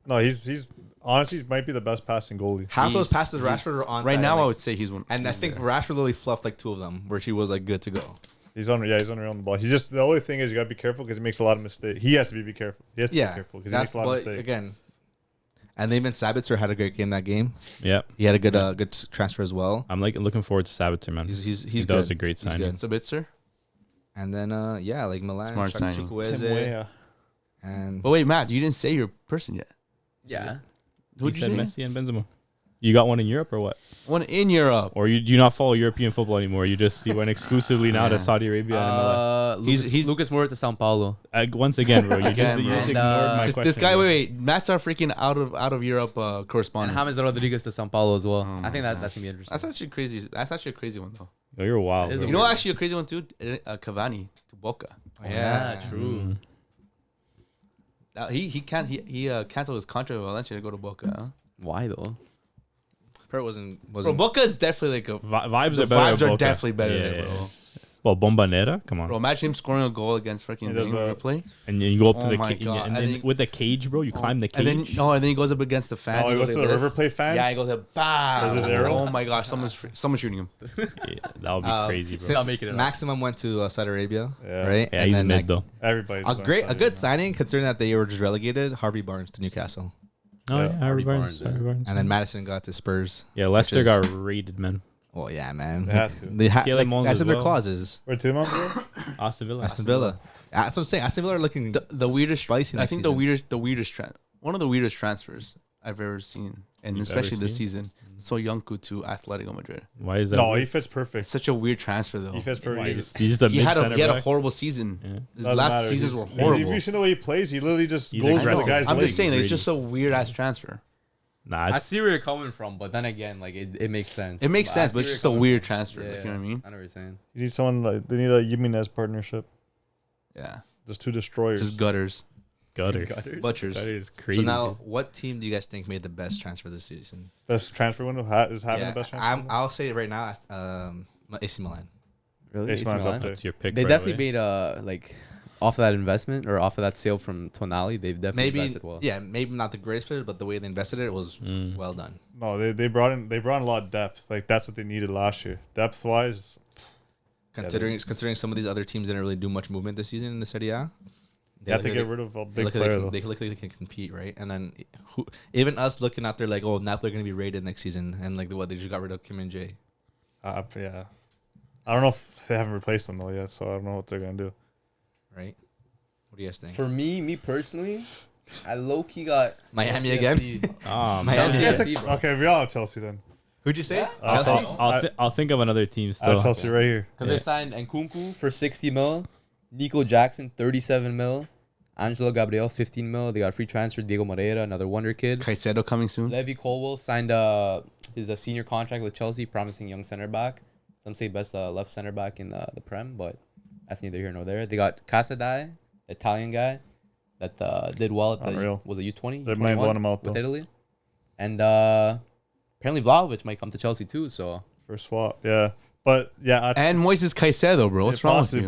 No, he's honestly might be the best passing goalie. Half those He's- passes to Rashford are onside. Right now, like, I would say he's one. and I he's think there. Rashford literally fluffed like 2 of them where she was like good to go. He's on the ball. He just the only thing is you gotta be careful because he makes a lot of mistakes. He has to be careful. He has to be careful because he makes a lot of mistakes. Again, and then Sabitzer had a great game that game. Yeah. He had a good transfer as well. I'm looking forward to Sabitzer, man. He's That good. was a great He's signing. good. Sabitzer. And then like Milan, Smart signing. Chukwueze, Tim Weah. and But wait, Matt, you didn't say your person yet. Yeah. Who'd You you said say? Messi and Benzema. You got one in Europe or what? One in Europe. Or you do you not follow European football anymore? You went exclusively now to Yeah. Saudi Arabia and MLS. He's- Lucas Moura to Sao Paulo. Once again, bro. You Again, just, you bro. just And, ignored my This question. guy, bro. wait. Matt's our freaking out of Europe And correspondent. James Rodriguez to Sao Paulo as well. Oh I think my that's gonna be interesting. That's actually crazy. That's actually a crazy one though. Oh, you're wild. It is Bro. a You know, actually a crazy one too. Cavani to Boca. True. He canceled his contract with Valencia to go to Boca. Huh? Why though? Pert wasn't Bro, Boca is definitely like a. Vibes The are better. vibes at are Boca. definitely better Yeah, there, yeah, bro. yeah. Well, Bombonera, come on. Bro, imagine him scoring a goal against freaking He does Benfica that. play. And you go up to Oh the my cage, God. and And then then- with the cage, bro, you climb the cage. And then he goes up against the fan. Oh, he goes to the River Plate fans. Yeah, he goes up. Bah! Does his arrow? Oh my gosh, someone's shooting him. Yeah, that would be crazy, bro. Not making it up. Maximum went to Saudi Arabia, Yeah. right? Yeah, and he's then mid like, though. Everybody's a going good Saudi now. signing considering that they were just relegated. Harvey Barnes to Newcastle, Oh Yeah, yeah, Harvey Barnes. Barnes, Harvey Barnes. and then Madison got to Spurs. Yeah, Leicester is- got raided, man. Well, yeah, man. They had to. Jalen Mons That's as in their well. clauses. Where two months ago? Aston Villa. Aston Villa. That's what I'm saying. Aston Villa are looking The weirdest. spicy. I next think season. one of the weirdest transfers I've ever seen, and You've especially ever this seen? season. Soyuncu to Atletico Madrid. Why is that? No, weird? he fits It's perfect. such a weird transfer though. He fits Why, perfect. he's just a He mid had center a back? horrible season. Yeah. His Doesn't last matter. seasons were Have horrible. you seen the way he plays? He literally just He's goes for the aggressive. guy's I'm legs. just saying, it's Greedy. just a weird ass transfer. Nah, I it's, see where you're coming from, but then again, like it makes sense. It makes I sense, see but it's where just you're a coming weird from. transfer. Like, you know what I mean? I know what you're saying. You need someone like they need a Jimenez partnership. Yeah, Just two destroyers. just gutters, gutters. butchers. That is crazy. So now, what team do you guys think made the best transfer this season? Best transfer window is having the best transfer. window? I'll say it right now. AC Milan. Really? AC Milan's up there. That's your pick. They right definitely away. made like off of that investment or off of that sale from Tonali, they've definitely Maybe invested well. yeah, maybe not the greatest players, but the way they invested it was Mm. well done. No, they brought in a lot of depth. Like that's what they needed last year. Depth wise, Considering some of these other teams didn't really do much movement this season in the Serie A. they have to get rid of a They big look like player they though. can, they look like they can compete, right? And then even us looking out there like, oh, Napoli are going to be rated next season, and like what they just got rid of Kim and Jay, Yeah, I don't know if they haven't replaced them though yet, so I don't know what they're gonna do. right? What do you guys think? For me personally, I low key got Miami Chelsea again? FC. Miami. Chelsea Yeah. FC, bro. Okay, we all have Chelsea then. Who'd you say? Yeah. Chelsea? I'll think of another team I still. have Chelsea right here. Because they signed Nkunku for 60 mil, Nico Jackson 37 mil, Angelo Gabriel 15 mil. They got free transfer Diego Moreira, another wonder kid. Caicedo coming soon. Levy Colwell signed his senior contract with Chelsea, promising young center back. Some say best left center back in the Prem, but that's neither here nor there. They got Casadei, the Italian guy that did well at the Unreal. was it U20? They might U21 loan him out, with though. Italy, and apparently Vlahovich might come to Chelsea too. So For swap, yeah. But yeah, And Moises Caicedo, bro. What's wrong with possibly. you?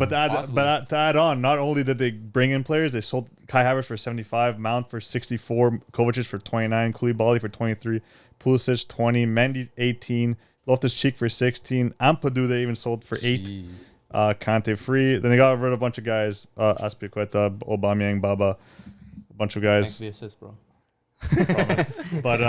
But to add on, not only did they bring in players, they sold Kai Havertz for 75, Mount for 64, Kovacic for 29, Koulibaly for 23, Pulisic 20, Mendy 18, Loftus-Cheek for 16, Ampadu they even sold for 8. jeez. Kante free. Then they got rid of a bunch of guys, Aspilicueta, Aubameyang, Baba, a bunch of Thanks guys. for the assist, bro. But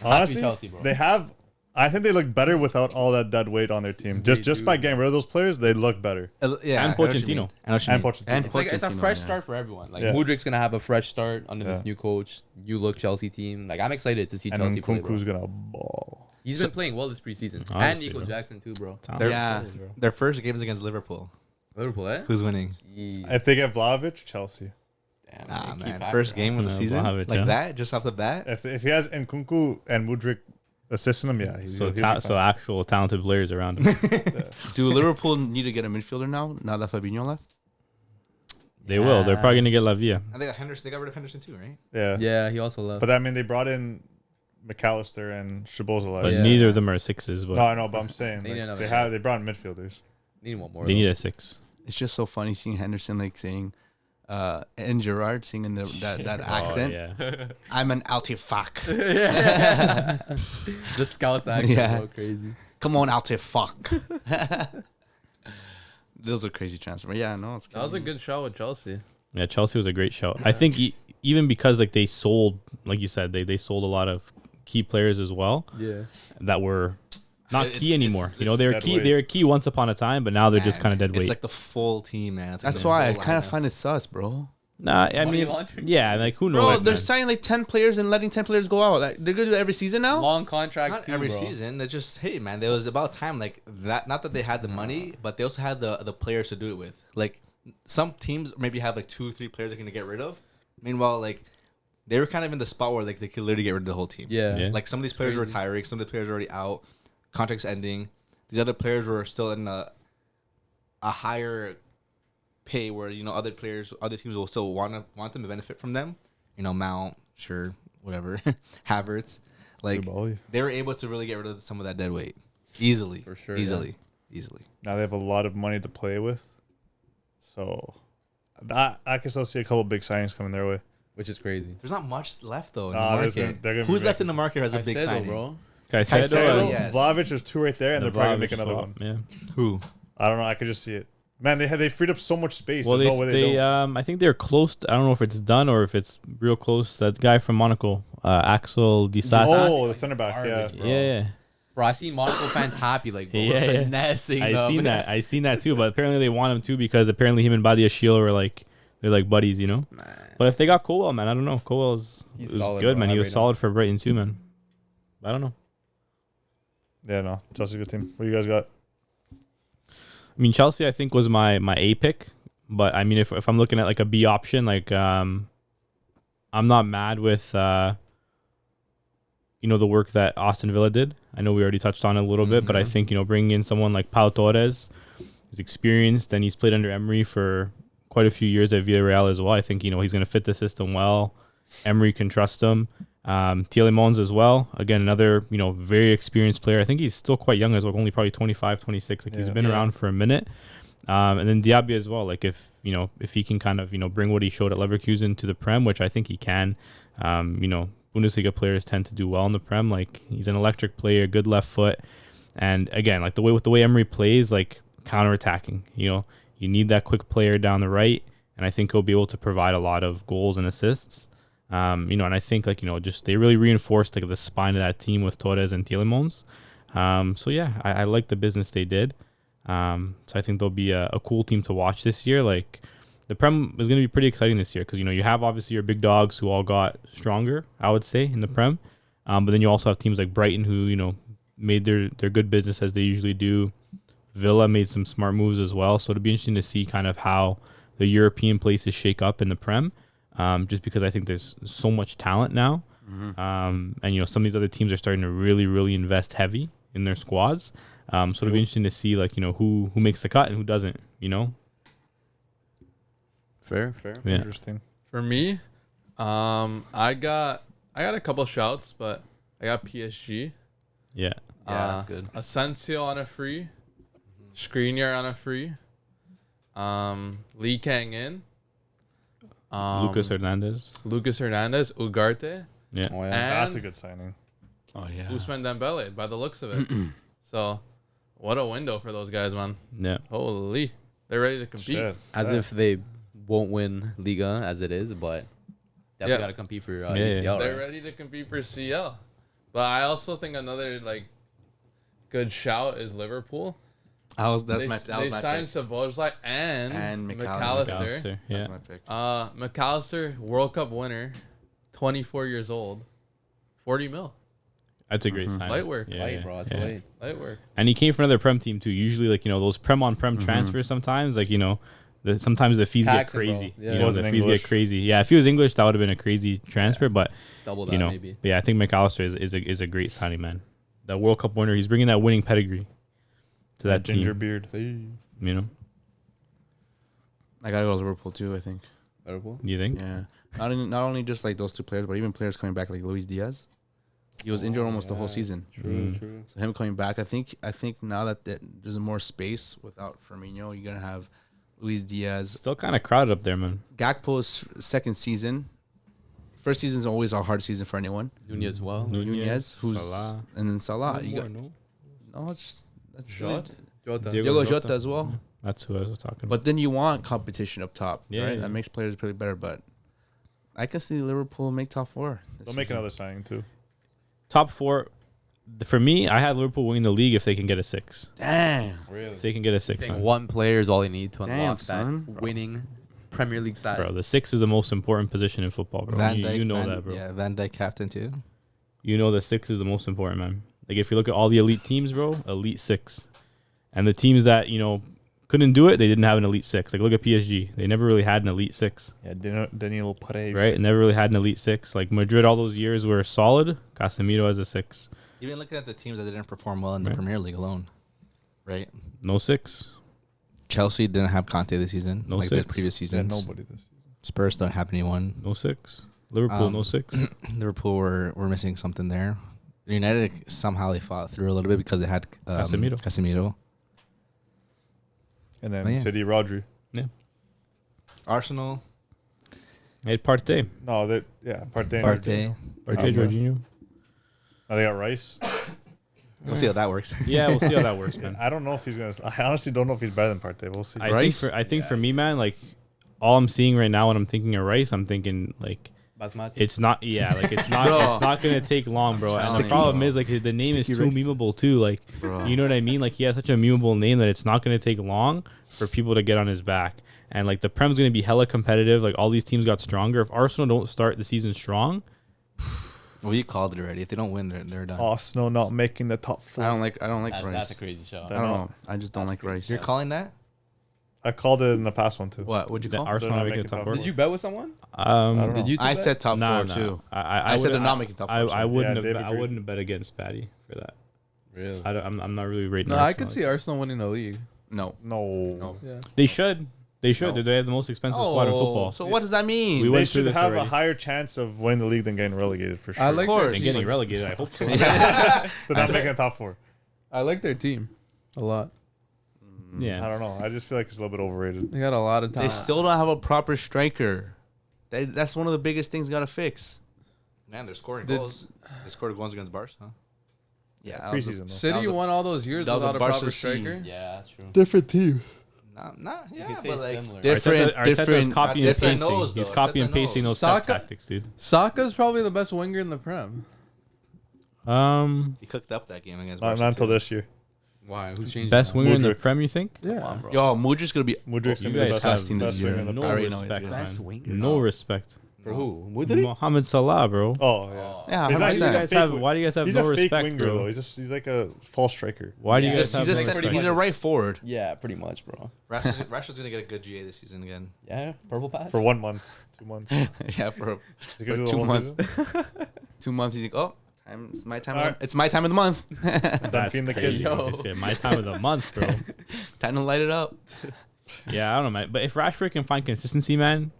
honestly, Chelsea, bro. they have. I think they look better without all that dead weight on their team. They Just do. by getting rid of those players, they look better. Yeah, And I know what you mean. Pochettino. I know what you And mean. Pochettino. And It's a Pochettino, fresh yeah. start for everyone. Like Yeah. Mudrik's gonna have a fresh start under this Yeah. new coach, new look Chelsea team. Like I'm excited to see And Chelsea play. Nkunku's Bro. gonna ball. He's been playing well this preseason, and Obviously, Nico bro. Jackson too, bro. Talented Yeah. players, bro. Their first game is against Liverpool. Liverpool, eh? Who's winning? If they get Vlahovic, Chelsea. Damn, Nah, key man. factor, First huh? game of the Yeah, season, Vlahovic, like yeah. that, just off the bat. If he has Nkunku and Mudrik assisting him, yeah. So, he'll be so fine. actual talented players around him. Do Liverpool need to get a midfielder now that Fabinho left? They will. They're probably gonna get Lavia. And they got Henderson. They got rid of Henderson too, right? Yeah. Yeah, he also left. But I mean, they brought in McAllister and Szoboszlai. But Yeah. neither of them are sixes. But No, I know, but I'm saying They need another they brought in midfielders. Need one more. they need a six. It's just so funny seeing Henderson like saying, and Gerard singing that accent. Oh, yeah. I'm an Altifak. the Scouse accent, Yeah. so crazy. Come on, Altifak. Those are crazy transfer. Yeah, no, it's That was a good show with Chelsea. Yeah, Chelsea was a great shout. I think even because like they sold, like you said, they sold a lot of key players as well Yeah. that were not It's- key anymore. You know, it's they were dead key. weight. They were key once upon a time, but now they're just kind of dead weight. It's like the full team, man. It's like That's the why I full kind of lineup. find it sus, bro. nah, I Money mean, laundering. yeah, like who knows? Bro, they're man? signing like 10 players and letting 10 players go out. Like, they're going to do that every season now? Long contracts Not too, every bro. season. It's just, hey, man, there was about time like that. Not that they had the money, but they also had the players to do it with. Like some teams maybe have like 2 or 3 players they're gonna get rid of. Meanwhile, like they were kind of in the spot where like they could literally get rid of the whole team. Yeah. Yeah. Like some of these players are retiring, some of the players are already out, contracts ending. These other players were still in a higher pay where other teams will still want them to benefit from them. Mount, sure, whatever, Havertz, like Koulibaly. they were able to really get rid of some of that dead weight easily, For sure, easily. Now they have a lot of money to play with, so I can still see a couple big signings coming their way. Which is crazy. There's not much left though in Nah, the there's market. they're gonna be Who's left making- in the market as a big Caicedo, signing? bro. Caicedo, Caicedo, yes. Vlahovic, there's 2 right there, and they're probably gonna make Vlahovic another swap, one. Yeah. Who? I don't know. I could just see it. Man, they freed up so much space. Well, There's no way they don't. I think they're close. I don't know if it's done or if it's real close. That guy from Monaco, Axel Dissect. Oh, the center back. Yeah. Garbage, bro. Yeah, Bro, I seen Monaco fans happy, like, bro, Yeah, we're yeah. finessing I them. seen that. I seen that too. But apparently they want him too because apparently him and Badia Shield were like They're like buddies, you know. Nah. But if they got Colwell, man, I don't know. Colwell's He's was solid, good, bro. man. He I was rate him. solid for Brighton too, man. I don't know. Yeah, no, Chelsea's a good team. What do you guys got? I mean, Chelsea, I think, was my A pick. But, I mean, if I'm looking at, like, a B option, like, I'm not mad with, the work that Aston Villa did. I know we already touched on it a little bit, but I think, bringing in someone like Pau Torres, he's experienced, and he's played under Emery for quite a few years at Villarreal as well. I think, he's going to fit the system well. Emery can trust him. Tielemans as well. Again, another, very experienced player. I think he's still quite young as well, only probably 25, 26. Like, he's been around for a minute. And then Diaby as well. Like, if he can kind of, bring what he showed at Leverkusen to the Prem, which I think he can, Bundesliga players tend to do well in the Prem. Like, he's an electric player, good left foot. And again, like, the way Emery plays, like, counterattacking, you need that quick player down the right. And I think he'll be able to provide a lot of goals and assists. And I think, like, just they really reinforced, like, the spine of that team with Torres and Tielemans. So yeah, I like the business they did. So I think they'll be a cool team to watch this year. Like, the Prem is going to be pretty exciting this year because, you have obviously your big dogs who all got stronger, I would say, in the Prem. But then you also have teams like Brighton who, made their good business as they usually do. Villa made some smart moves as well. So it'll be interesting to see kind of how the European places shake up in the Prem. Just because I think there's so much talent now. And, some of these other teams are starting to really, really invest heavy in their squads. So it'll be interesting to see, like, who makes the cut and who doesn't, Fair. Yeah. Interesting. For me, I got a couple shouts, but I got PSG. Yeah. Yeah, that's good. Asensio on a free. Skriniar on a free. Lee Kang in. Lucas Hernandez. Ugarte, Yeah. Oh, yeah. and That's a good signing. Oh yeah. Ousmane Dembele, by the looks of it. So, what a window for those guys, man. Yeah. Holy. They're ready to compete. Shit. As if they won't win Liga as it is, but definitely Yeah. got to compete for Yeah. UCL, They're right? ready to compete for CL. But I also think another, good shout is Liverpool. That They was my signed pick. Szoboszlai and McAllister. McAllister. Yeah. That's my pick. McAllister, World Cup winner, 24 years old, 40 mil. That's a great sign. Light work. Yeah, Light, yeah, bro. That's yeah. light. Light work. And he came from another Prem team too. Usually, like, those Prem on Prem transfers sometimes, like, sometimes the fees Taxing, get bro. crazy. Yeah. The He wasn't fees English. get crazy. Yeah, if he was English, that would have been a crazy transfer. But Double that, maybe. But yeah, I think McAllister is a great signing, man. That World Cup winner, he's bringing that winning pedigree to that ginger team. beard. I gotta go with Liverpool too. I think. Liverpool? You think? Yeah. Not only just like those two players, but even players coming back like Luis Diaz. He was injured almost the whole season. True. So him coming back, I think now that there's more space without Firmino, you're gonna have Luis Diaz. Still kind of crowded up there, man. Gakpo's second season. First season is always a hard season for anyone. Nunez as well. Nunez, who's Salah. and then Salah. You got no? that's Jota. Jota. Diogo Jota as well. That's who I was talking about. But then you want competition up top, Yeah, right? yeah. That makes players play better. But I can see Liverpool make top four. They'll make another signing too. Top four, for me, I had Liverpool winning the league if they can get a 6. Damn. Really? If they can get a 6, Saying man. one player is all you need to Damn, unlock son. that winning Premier League side. Bro, the 6 is the most important position in football, bro. You know that, bro. Yeah, Van Dijk captain too. You know the 6 is the most important, man. Like, if you look at all the elite teams, bro, elite 6. And the teams that, couldn't do it, they didn't have an elite 6. Like, look at PSG. They never really had an elite 6, Yeah, Daniel Paredes. right? Never really had an elite 6. Like, Madrid, all those years were solid. Casemiro as a 6. Even looking at the teams that didn't perform well in the Right. Premier League alone, right? No 6. Chelsea didn't have Conte this season, No like the six. previous Yeah, seasons. nobody this. Spurs don't have anyone. No 6. Liverpool, no 6. Liverpool were missing something there. United somehow they fought through a little bit because they had Casemiro. And then Oh, yeah. City, Rodri. Arsenal, They had Partey. No, Partey. Partey. Partey, Okay. Jorginho. Oh, they got Rice. We'll see how that works. Yeah, we'll see how that works, man. I don't know if he's gonna. I honestly don't know if he's better than Partey. We'll see. I think for me, man, like, all I'm seeing right now when I'm thinking of Rice, I'm thinking, like, Basmati. it's not it's not Bro. it's not gonna take long, bro. And the Sticky, problem bro. is, like, the name is Sticky too Rice. memeable too. Like, Bro. you know what I mean? Like, he has such a memeable name that it's not gonna take long for people to get on his back. and like the Prem's gonna be hella competitive. Like all these teams got stronger. If Arsenal don't start the season strong, Well, you called it already. If they don't win, they're done. Arsenal not making the top 4. I don't like That's Rice. a crazy shot. I don't know. I just don't That's like crazy. Rice. You're calling that? I called it in the past one too. What? What'd you the call? Arsenal not making the making top top 4. four. Did you bet with someone? don't know. Did you? I bet? said top Nah, 4 too. I said would- they're not making top 4. I wouldn't Yeah, Dave have. I agreed. wouldn't have bet against Patty for that. Really? I'm not really rating. No, I Arsenal could like see Arsenal winning the league. No. No. Yeah. They should. They should. No. They have the most expensive squad in football. So what does that mean? We They went through should this have a already. higher chance of winning the league than getting relegated for sure. I like course. their And team. getting relegated. I hope so. Yeah. They're not making the top 4. I like their team a lot. I Yeah. don't know. I just feel like it's a little bit overrated. They got a lot of They talent. still don't have a proper striker. That's one of the biggest things got to fix. Man, they're scoring Did- goals. They scored goals against Barca. Huh? Yeah, that was a- Preseason though. City was a- won all those years that was without a a proper Barca scene. striker. Yeah, that's true. Different team. Yeah, You can say but like similar. different, Arteta's different. copying and different pasting. knows, He's though. copying and Arteta pasting knows. those Saka- tactics, dude. Saka's probably the best winger in the Prem. he cooked up that game against Not Barca. until too. this year. Why? Who's changing? Best that? winger in the Mudryk. Prem, you think? Yeah. Yo, Mudryk's gonna be Mudryk's You gonna be guys the disgusting best this year. winger in the No I already know respect, he's man. Best winger? No respect. For who? Mohamed Salah, bro. Oh yeah. yeah, He's not- he's 100%. a fake Why do you guys have He's no a fake respect, winger bro? though. He's like a false striker. Why do you Yeah, guys have no He's respect? a right forward. Yeah, pretty much, bro. Rashford's gonna get a good GA this season again. Yeah, purple patch. For 1 month, 2 months. Yeah, for Is he For gonna do the 2 whole months. season? 2 months. He's like, oh, it's my time. Alright. It's my time of the month. Done feeding the kids. Yo. It's my time of the month, bro. Time to light it up. Yeah, I don't know, man. But if Rashford can find consistency, man,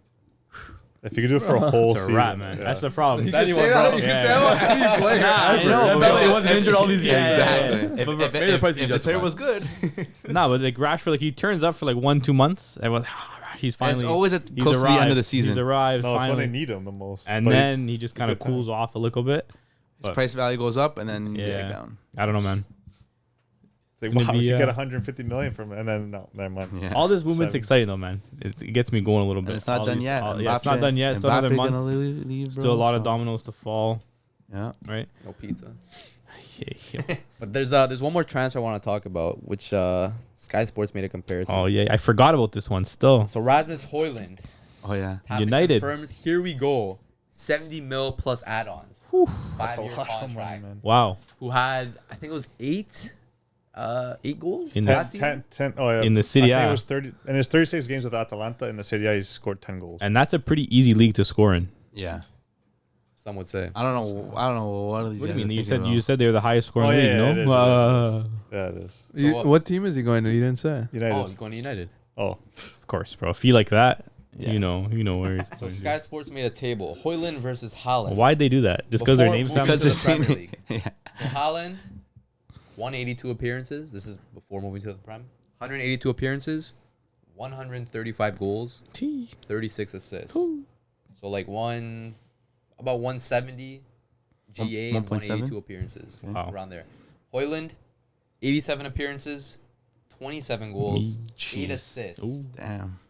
If you could do it for a whole it's a season, wrap, man. yeah. That's the problem. You can say that. You can say that about any player. I know, Dembele but- wasn't injured all these years. Exactly. But maybe the price If the player was good, Nah, but like Rashford, like he turns up for like 1-2 months. And was he's And finally it's always at he's close to the end arrived. of the season. He's arrived No, it's when they finally, need him the most. and But then he just kind of good time. cools off a little bit. His price value goes up and then Yeah. back down. I don't know, man. like, gonna wow, be, you uh, get 150 million from it, and then no, never mind. Yeah. All this movement's 7. exciting though, man. It gets me going a little bit. And it's not All done these- yet. yeah, it's not done yet. Still another Mbappe month. gonna leave, bro, Still a lot of so- dominoes to fall. Yeah. Right? No pizza. Yeah. But there's one more transfer I want to talk about, which Sky Sports made a comparison. Oh yeah, I forgot about this one. Still, So Rasmus Hojlund, Oh yeah. have been United. confirmed. Here we go. 70 mil plus add-ons. That's 5-year a lot of money, contract. man. wow. Who had, I think it was 8 goals In last the- season? 10, oh yeah. In the Serie I think A. it was 30 in his 36 games with Atalanta in the Serie A. He scored 10 goals. And that's a pretty easy league to score in. Yeah. Some would say. I don't know. I don't know what are these. What do guys you mean? are You thinking said you about. said they're the highest scoring Oh, league, yeah, no? it is, Yeah, it is. So what- What team is he going to? You didn't say. United. Oh, he's going to United. Oh, Of course, bro. A fee like that, Yeah. you know where. He's So going to. Sky Sports made a table. Hojlund versus Haaland. Why'd they do that? Just because their Before names moving sound to the it's Premier League. yeah. So Haaland, 182 appearances. This is before moving to the Prem. 182 appearances, 135 goals, 36 assists. So like about 170 GA and 1.7? 182 appearances, Wow. around there. Hojlund, 87 appearances, 27 goals, 8 assists. Damn.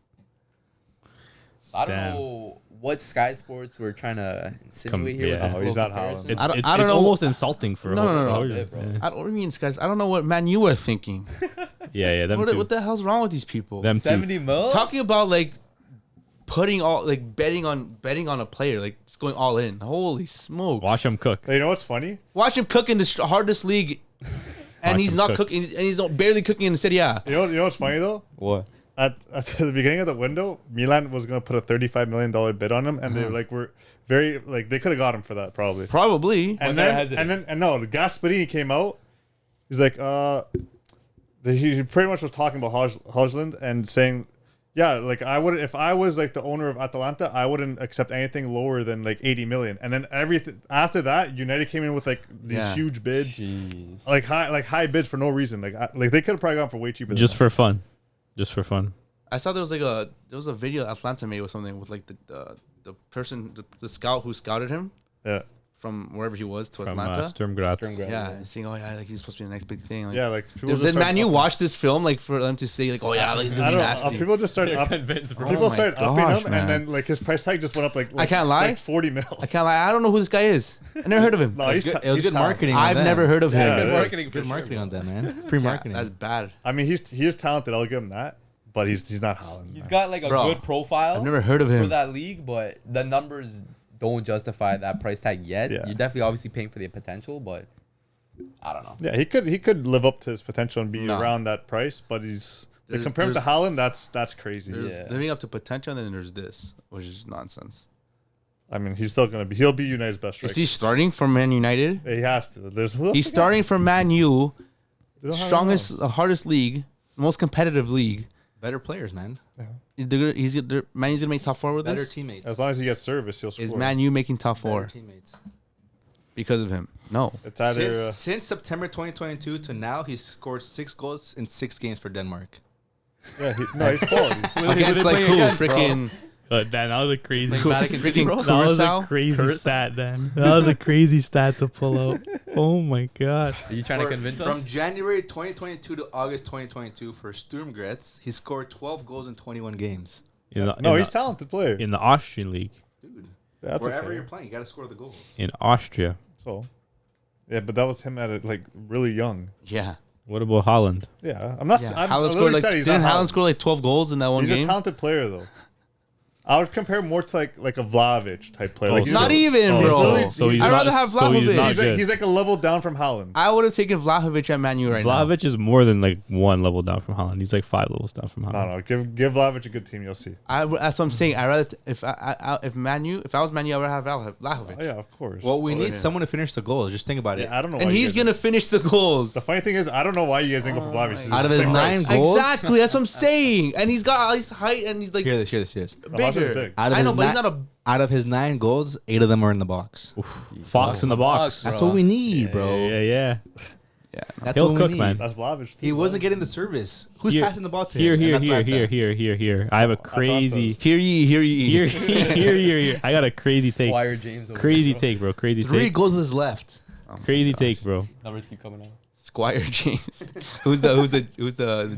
So I don't Damn. know what Sky Sports were trying to insinuate here yeah. with this Oh, little he's not comparison. It's, I don't- it's, I don't it's know- almost insulting for No, no, no, no. Yeah, Bro. I don't mean guys. I don't know what man you were thinking. yeah, them What, too. what the hell's wrong with these people? Them too. 70 mil? Talking about like putting all like betting on a player, like just going all in. Holy smoke! Watch them cook. you know what's funny? Watch him cook in the hardest league, and Watch he's him not cook. cooking. And he's not, barely cooking in the Serie A. You know what's funny though? What? At the beginning of the window, Milan was gonna put a $35 million bid on him, and they were very like they could have got him for that probably. Probably. When And they're then hesitant. and no, the Gasparini came out. He's like, he pretty much was talking about Hojlund and saying, yeah, like I would if I was like the owner of Atalanta, I wouldn't accept anything lower than like 80 million. And then everything after that, United came in with like these Yeah. huge bids, Jeez. like high bids for no reason. Like they could have probably gone for way cheaper. Just than for fun. Just for fun. I saw there was a video Atlanta made with something with like the person the scout who scouted him that. Yeah. from wherever he was to From Atlanta. Sturm Graz. Sturm Graz. Yeah, saying oh yeah, like he's supposed to be the next big thing. Like, Yeah, like people Did, just did started Man U upping- watch this film like for them to say like oh yeah like, he's I gonna be don't know. nasty? People just started They're up. convinced, bro. People Oh my started upping gosh, him, man. and then like his price tag just went up like I can't lie. like 40 mil. I can't lie. I don't know who this guy is. I never heard of him. No, he's Good- ta- it was he's good talented. marketing. on I've them. never heard of him. Yeah, Good yeah. marketing for Good sure, marketing bro. on that, man. Free Yeah, marketing. that's bad. I mean, he's talented. I'll give him that. but he's not Haaland. He's man. got like a Bro, good profile. I've never heard of for him. that league, but the numbers don't justify that price tag yet. Yeah. You're definitely obviously paying for the potential, but I don't know. Yeah, he could live up to his potential and be No. around that price, but to There's- compare him to there's- Haaland, that's crazy. There's Yeah. living up to potential, and then there's this, which is nonsense. I mean, he's still he'll be United's best striker. Is he starting for Man United? He has to. He's starting for Man U, They don't have strongest, hardest league, most competitive league. Better players, man. Man U's gonna make top four with Better this. teammates. as long as he gets service, he'll score. Is Man U making top Better four teammates. because of him? No. It's either Since September 2022 to now, he's scored 6 goals in 6 games for Denmark. he's quality. Against like who? Freaking Dan, that was a crazy. Like Vatican City, freaking bro. That was a Curacao. crazy stat, Dan. That was a crazy stat to pull out. Oh my god. Are you trying to convince From us? January 2022 to August 2022 for Sturm Graz, he scored 12 goals in 21 games. In No, the, he's a talented player. in the Austrian league. Dude, That's wherever okay. you're playing, you got to score the goals. In Austria. So, yeah, but that was him at really young. Yeah. What about Haaland? Yeah, I'm not. Yeah. I'm, Haaland I scored literally like said he's didn't not Haaland score like 12 goals in that one He's a game? talented player though. I would compare more to like a Vlahovich type player. Oh, Like he's Not a- even, Oh, bro. so he's I'd not- rather have so he's Vlahovic. not He's good. like a level down from Haaland. I would have taken Vlahovic at Man U right Vlahovic is more than like one level down from Haaland. He's like 5 levels down from Haaland. No, give Vlahovich a good team. You'll see. now. That's what I'm saying. I rather if I if I was Man U, I would have Vlahovic. Oh, yeah, of course. Well, we need yeah. someone to finish the goals. Just think about it. yeah, I don't know. And why you he's guys- gonna finish the goals. The funny thing is, I don't know why you guys didn't go for Vlahovich. He's Out of the his same 9 price. goals, Exactly, that's what I'm saying. And he's got all his height, and he's like Hear this. Vlahovich is bigger. big. Out of I know, his but he's ni- not a. Out of his 9 goals, 8 of them are in the box. Fox in the box. That's what we need, bro. Yeah. Yeah, That's He'll what cook, we need. man. That's Vlahovich. Too, He bro. wasn't getting the service. Who's Here- passing the ball to him? Here. And Atlanta. I have a crazy. hear ye. Here. I got a crazy take. Squire James. over Crazy here, bro. take, bro. Crazy 3 take. goals with his left. Crazy take, bro. Numbers keep coming out. Squire James. Who's the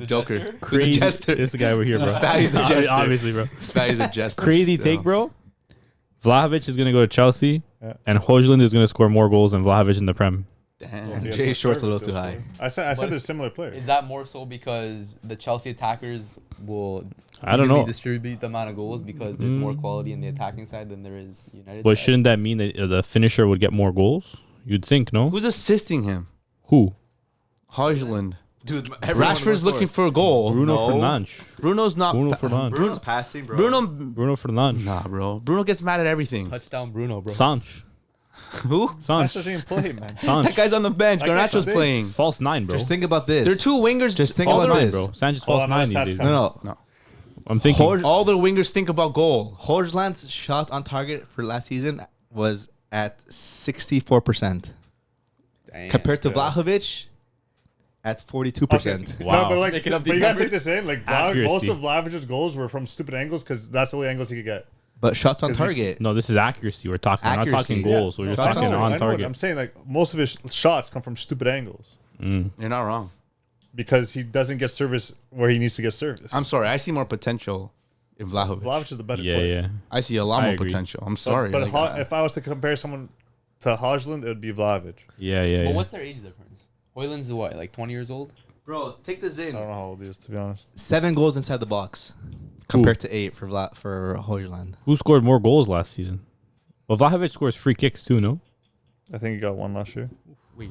Joker? jester? Who's Crazy. the jester? This guy over here, bro. Spatty's the jester. Obviously, bro. Spatty's a jester. Crazy still. take, bro. Vlahovic is gonna go to Chelsea, Yeah. and Hojlund is gonna score more goals than Vlahovic in the Prem. Damn. Yeah, Jay for Short's a little service, too he'll high. score. I said But they're similar players. Is that more so because the Chelsea attackers will I don't evenly know. distribute the amount of goals because there's more quality in the attacking side than there is United? But side? shouldn't that mean that the finisher would get more goals? You'd think, no? Who's assisting him? Who? Hojlund. Dude, Rashford's looking for a goal. Bruno No. Fernandes. Bruno's not. Bruno Fernandes. Bruno's passing, bro. Bruno Fernandes. Nah, bro. Bruno gets mad at everything. touchdown Bruno, bro. Sanch. Who? That Sanch. doesn't even play, man. That Sanch. guy's on the bench. That guy's Garnacho's big. playing. False 9, bro. Just think about this. They're 2 wingers. Just think all about their- this. bro. Sanchez Hold false on, 9 stats these days. coming. No. I'm thinking. All their wingers think about goal. Hojland's shot on target for last season was at 64%. Damn. Compared to Vlahovic at 42%. Wow. No, but like, Making up but these you gotta take numbers. this in. Like, Accuracy. most of Vlahovic's goals were from stupid angles because that's the only angles he could get. But shots on 'Cause he- target. No, this is accuracy. We're talking. We're not Accuracy. talking goals. We're just Shots talking on on I know it. target. I'm saying like most of his shots come from stupid angles You're not wrong. because he doesn't get service where he needs to get service. I'm sorry. I see more potential in Vlahovic. Vlahovic is the better Yeah, player. yeah. I see a lot I more agree. potential. I'm sorry. But like, if I was to compare someone to Hojlund, it would be Vlahovic. Yeah, But yeah. what's their age difference? Hoyland's what, like 20 years old? Bro, take this I in. don't know how old he is, to be honest. 7 goals inside the box compared to 8 for Hojland. Who scored more goals last season? Well, Vlahovic scores free kicks too, no? I think he got one last year. Wait,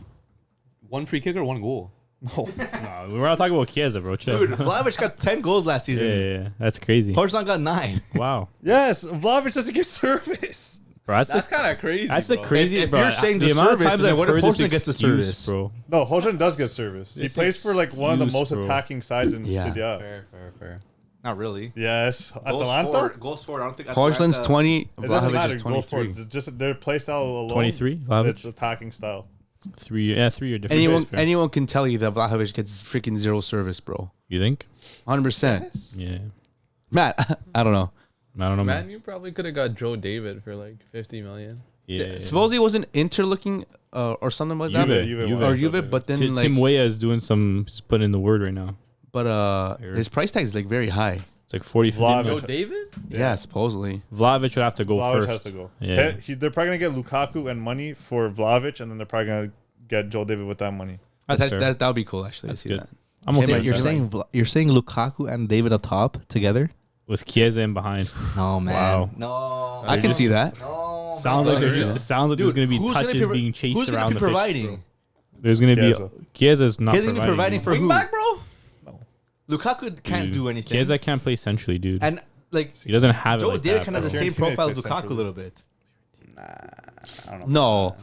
one free kick or one goal? No, No, we're not talking about Chiesa, bro. Chill. Dude, Vlahovic got 10 goals last yeah, season. yeah, yeah. That's crazy. Hojland got 9. Wow. yes, Vlahovic doesn't get service. Bro, That's kind of crazy. That's bro. the crazy. If bro, you're saying the the amount of service, times then I've what if heard this Hojlund gets the excuse, service? bro. No, Hojlund does get service. He It's plays for like one of the excuse, most bro. attacking sides in Yeah. Serie A. Fair. Not really. Yes, Goals Atalanta. for, goals for, I don't think Hojland's Atalanta- 20. It doesn't Vlahovic matter. is Goal for 23. just their play style alone. 23, It's Vlahovic. attacking style. 3 year difference. Anyone can tell you that Vlahovic gets freaking 0 service, bro. You think? 100%. Yeah. Matt, I don't know. I don't know, man. Man, you probably could have got Joe David for like 50 million. Yeah. Suppose he wasn't Inter looking or something like that. Juve. Or Juve, but then like, Tim Weah is doing some. He's putting in the word right now. but his price tag is like very high. It's like 40, 50 Vlahovic. million. Joe David? Yeah, supposedly. Vlahovic would have to go Vlahovic first. has to go. Yeah. They're probably gonna get Lukaku and money for Vlahovic, and then they're probably gonna get Joel David with that money. That's fair. That would be cool actually That's to see good. that. I'm okay You're with that. saying Lukaku and David up top together? With Chiesa in behind. No, man. Wow. No. I can see that. No. Sounds like there's going to be who's touches gonna be, being chased who's around gonna be the pitch. providing? There's going to be Chiesa. Chiesa's not Chiesa's gonna be providing for who? Back, bro. Lukaku can't do anything. Chiesa can't play centrally, dude. And like He doesn't have it Joe like David that, kind of has the bro. same Fiorentina profile as plays Lukaku a centrally. little bit. I don't know.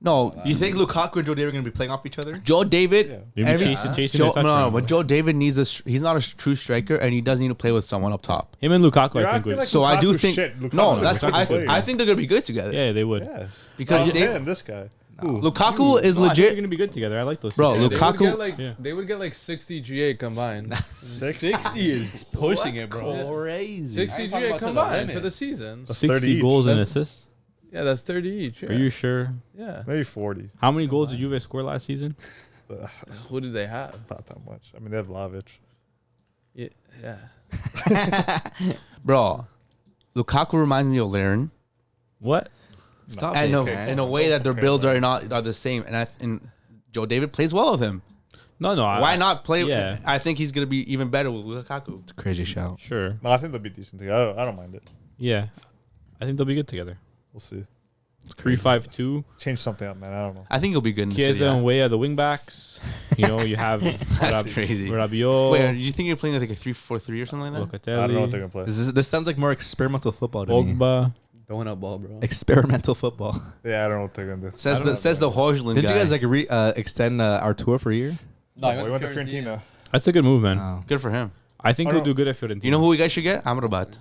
No, no. You think Lukaku and Joe David are gonna be playing off each other? Joe David. Maybe chasing Joe, their no, touchdown. but Joe David needs he's not a true striker, and he does need to play with someone up top. Him and Lukaku, You're I think, acting would. like So I do Lukaku's think shit. Lukaku's no. a That's good player. I think they're gonna be good together. Yeah, they would. Yes. Because Not David- him, this guy. Lukaku is No, I think they're legit, going to be good together. I like those. bro. two. They would Lukaku. get like Yeah. they would get like 60 GA combined. 60 is pushing it, bro. Crazy. 60 I ain't talking GA about to the combined limit. for the season. 30 60 each. goals and That's- assists. Yeah, that's 30 each. Yeah. Are you sure? Yeah. Maybe 40. How many goals did Juve score last season? Who did they have? Not that much. I mean, they have Vlahovich. Yeah. Bro, Lukaku reminds me of Laren. What? Stop And it, in man. a way that their Okay, builds man. are the same. And Joe David plays well with him. No. Why not play? Yeah. I think he's gonna be even better with Lukaku. Crazy shout. Sure. No, I think they'll be decent together. I don't mind it. Yeah. I think they'll be good together. We'll see. 3-5-2. Change something up, man. I don't know. I think he'll be good in the Chiesa Serie A. and Weah, the wing backs. You know, you have That's crazy. Rabiot, Wait, do you think you're playing like a 3-4-3 or something like that? Locatelli, I don't know what they're going to play. This sounds like more experimental football to me. Pogba. Throwing up ball, bro. Experimental football. Yeah, I don't know what they're going to do. Says I don't the know. Hojlund Didn't guy. you guys like extend our tour for a year? No, We went to Fiorentina. That's a good move, man. Oh. Good for him. I think I he'll don't- do good at Fiorentina. You know who we guys should get? Amrabat.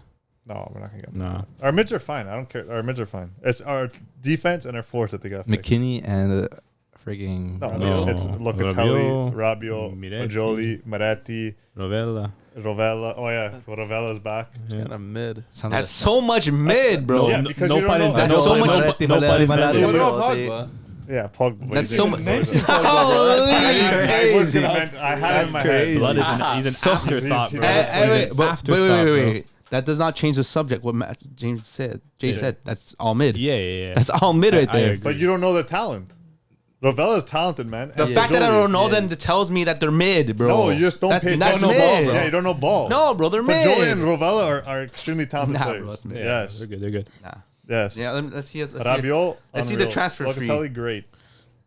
No, we're not going to get Nah. Our mids are fine. I don't care. Our mids are fine. It's our defense and our forwards that they got fixed. McKinney and frigging. No, No. it's Locatelli, Rabiot, Miretti. Majoli, Moretti, Rovella. Rovella. Oh, yeah. So Rovella's back. Yeah. Kind of mid. Sounds That's so much mid, bro. Yeah, because you don't know- That's no so pun much- intended. No pun intended. What about Pogba? Yeah, Pogba. That's You so didn't much. mention Holy I was crazy. gonna I had it in my head. Blood is he's an So- afterthought, bro. He's- Wait, He's an wait, afterthought, bro. wait. That does not change the subject. What James said. Jay said. That's all mid. Yeah. That's all mid right I there. agree. But you don't know the talent. Rovella's talented, man. The And fact that I Majoli. don't know them tells me that they're mid, bro. No, you just don't That- pay that's attention to ball, mid. bro. Yeah, you don't know ball. No, bro, they're Majoli and mid. Rovella are extremely talented Nah, players. bro, that's mid. Yeah, Yes. they're good. Nah. Yes. Yeah, let's see it. Rabiot, Let's see the unreal. transfer fee. Locatelli, great.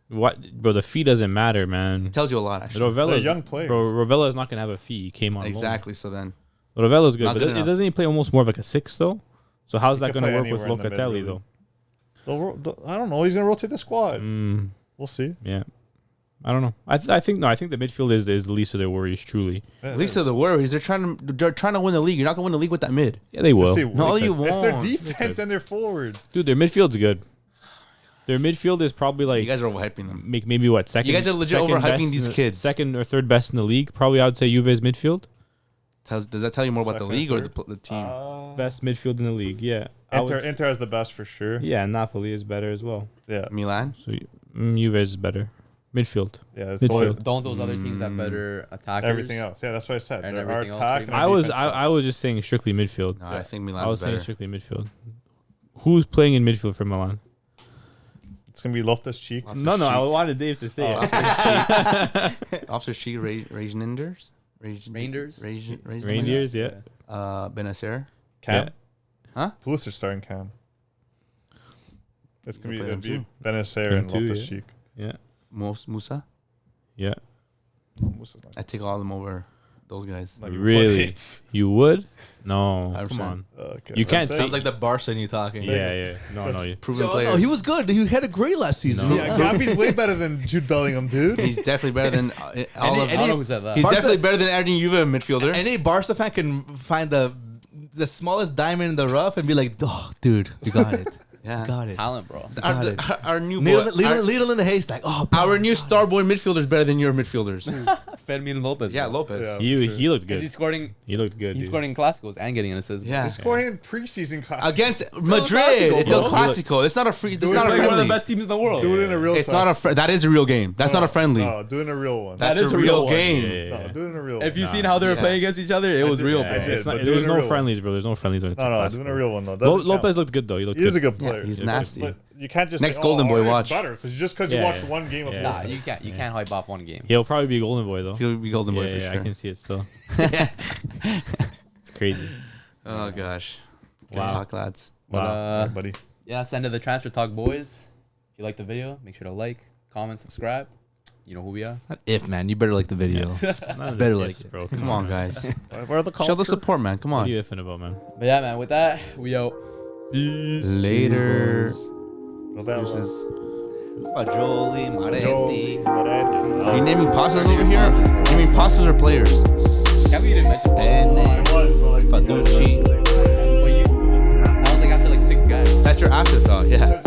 What, bro? The fee doesn't matter, man. Tells you a lot, actually. They're Rovella's young players. Bro, Rovella is not gonna have a fee. He came on Exactly. So then, loan. Rovella's good, Not but good it enough. doesn't he play almost more of like a 6 though? So how's He that can gonna play work with anywhere in the mid, Locatelli really. though? I don't know. He's gonna rotate the squad. We'll see. Yeah, I don't know. I think the midfield is the least of their worries. Truly, at least of the worries, they're trying to win the league. You're not gonna win the league with that mid. yeah, they will. See, No, you It's their won't. defense and their forward. Dude, their midfield's good. Their midfield is probably like You guys are overhyping them. maybe what second. You guys are legit second overhyping best these in the- kids. Second or third best in the league. Probably I would say Juve's midfield. Does that tell you more about the Second, league or third? the team? Best midfield in the league. Yeah. I would Inter has the best for sure. yeah, Napoli is better as well. Yeah. Milan. So Juve is better. Midfield. Yeah. It's Midfield. all- Don't those other teams have better attackers? everything else. Yeah, that's what I said. And Our everything else attack pretty and I our was defense I was just saying strictly midfield. No, I think I Milan's was saying better. strictly midfield. Who's playing in midfield for Milan? It's gonna be Loftus Cheek. No, I wanted Dave to say it. Officer Cheek, Rangers. Rangers? Reindeers, yeah. Benacer. Cam. Yeah. Huh? Pulisic starting Cam. It's gonna You'll be play him Benacer Him and too, Loftus yeah. Cheek. Yeah. Musa. Yeah. Musa's not- I take all of them over those guys. Like, Really? what? You would? No. 100%. Come on. Okay. You can't say Sounds like the Barca you talking. Yeah. No. Proven players. he was good. He had a great last season. No. Yeah, Gabi's way better than Jude Bellingham, dude. He's definitely better than all of. I don't know who said that. He's Barca- definitely better than any Juve midfielder. Any Barca fan can find the smallest diamond in the rough and be like, "Oh, dude, you got it. Yeah. Got it." Talent, bro. Our new boy, Needle in the haystack. Oh, our new star boy midfielder is better than your midfielders. Fermin Lopez. Yeah, bro. Lopez. Yeah. he looked Because good. he's scoring. He looked good. He's dude. scoring in Classicals and getting an assist. Yeah. He's scoring in preseason class. Against Madrid, it's bro. El Clasico. It's not a free. It's it not a like Like one of friendly. the best teams in the world. Do it in a real. It's not a. That is a real game. That's not a friendly. No, do it in a real one. That's is a a real real one. game. No, do it in a real. If one. you seen how they were Yeah. playing against each other, it was did, real, I bro. did. It's not, but do there it was in a no real friendlies, bro. There's no friendlies when it's No, do it in a Classico. real one though. Doesn't Lopez count. looked good though. He looked He is a good. good player. he's Yeah, nasty. But you can't just Next say, Golden Boy Aurier's watch. better because just because you Yeah, watched yeah. one game of Yeah. Nah, you can't hype off one game. He'll probably be Golden Boy though. It's gonna be Golden Boy Yeah, for yeah, sure. I can see it still. It's crazy. Oh gosh. Good Wow. talk, lads. But Wow, buddy. yeah, that's the end of the transfer talk, boys. If you like the video, make sure to like, comment, subscribe. You know who we are. If man, you better like the video. None of Better this like ifs, it. bro. Come on, guys. Where are the Show the support, man. Come What are on. you ifing about, man? But yeah, man. With that, we out. Later. Deuces. Fagioli, Maretti. Are you naming pastas over here? You mean pastas or players? Can't we even mention Bene, Faducci. Well, I was like after like 6 guys. That's your afterthought, yeah.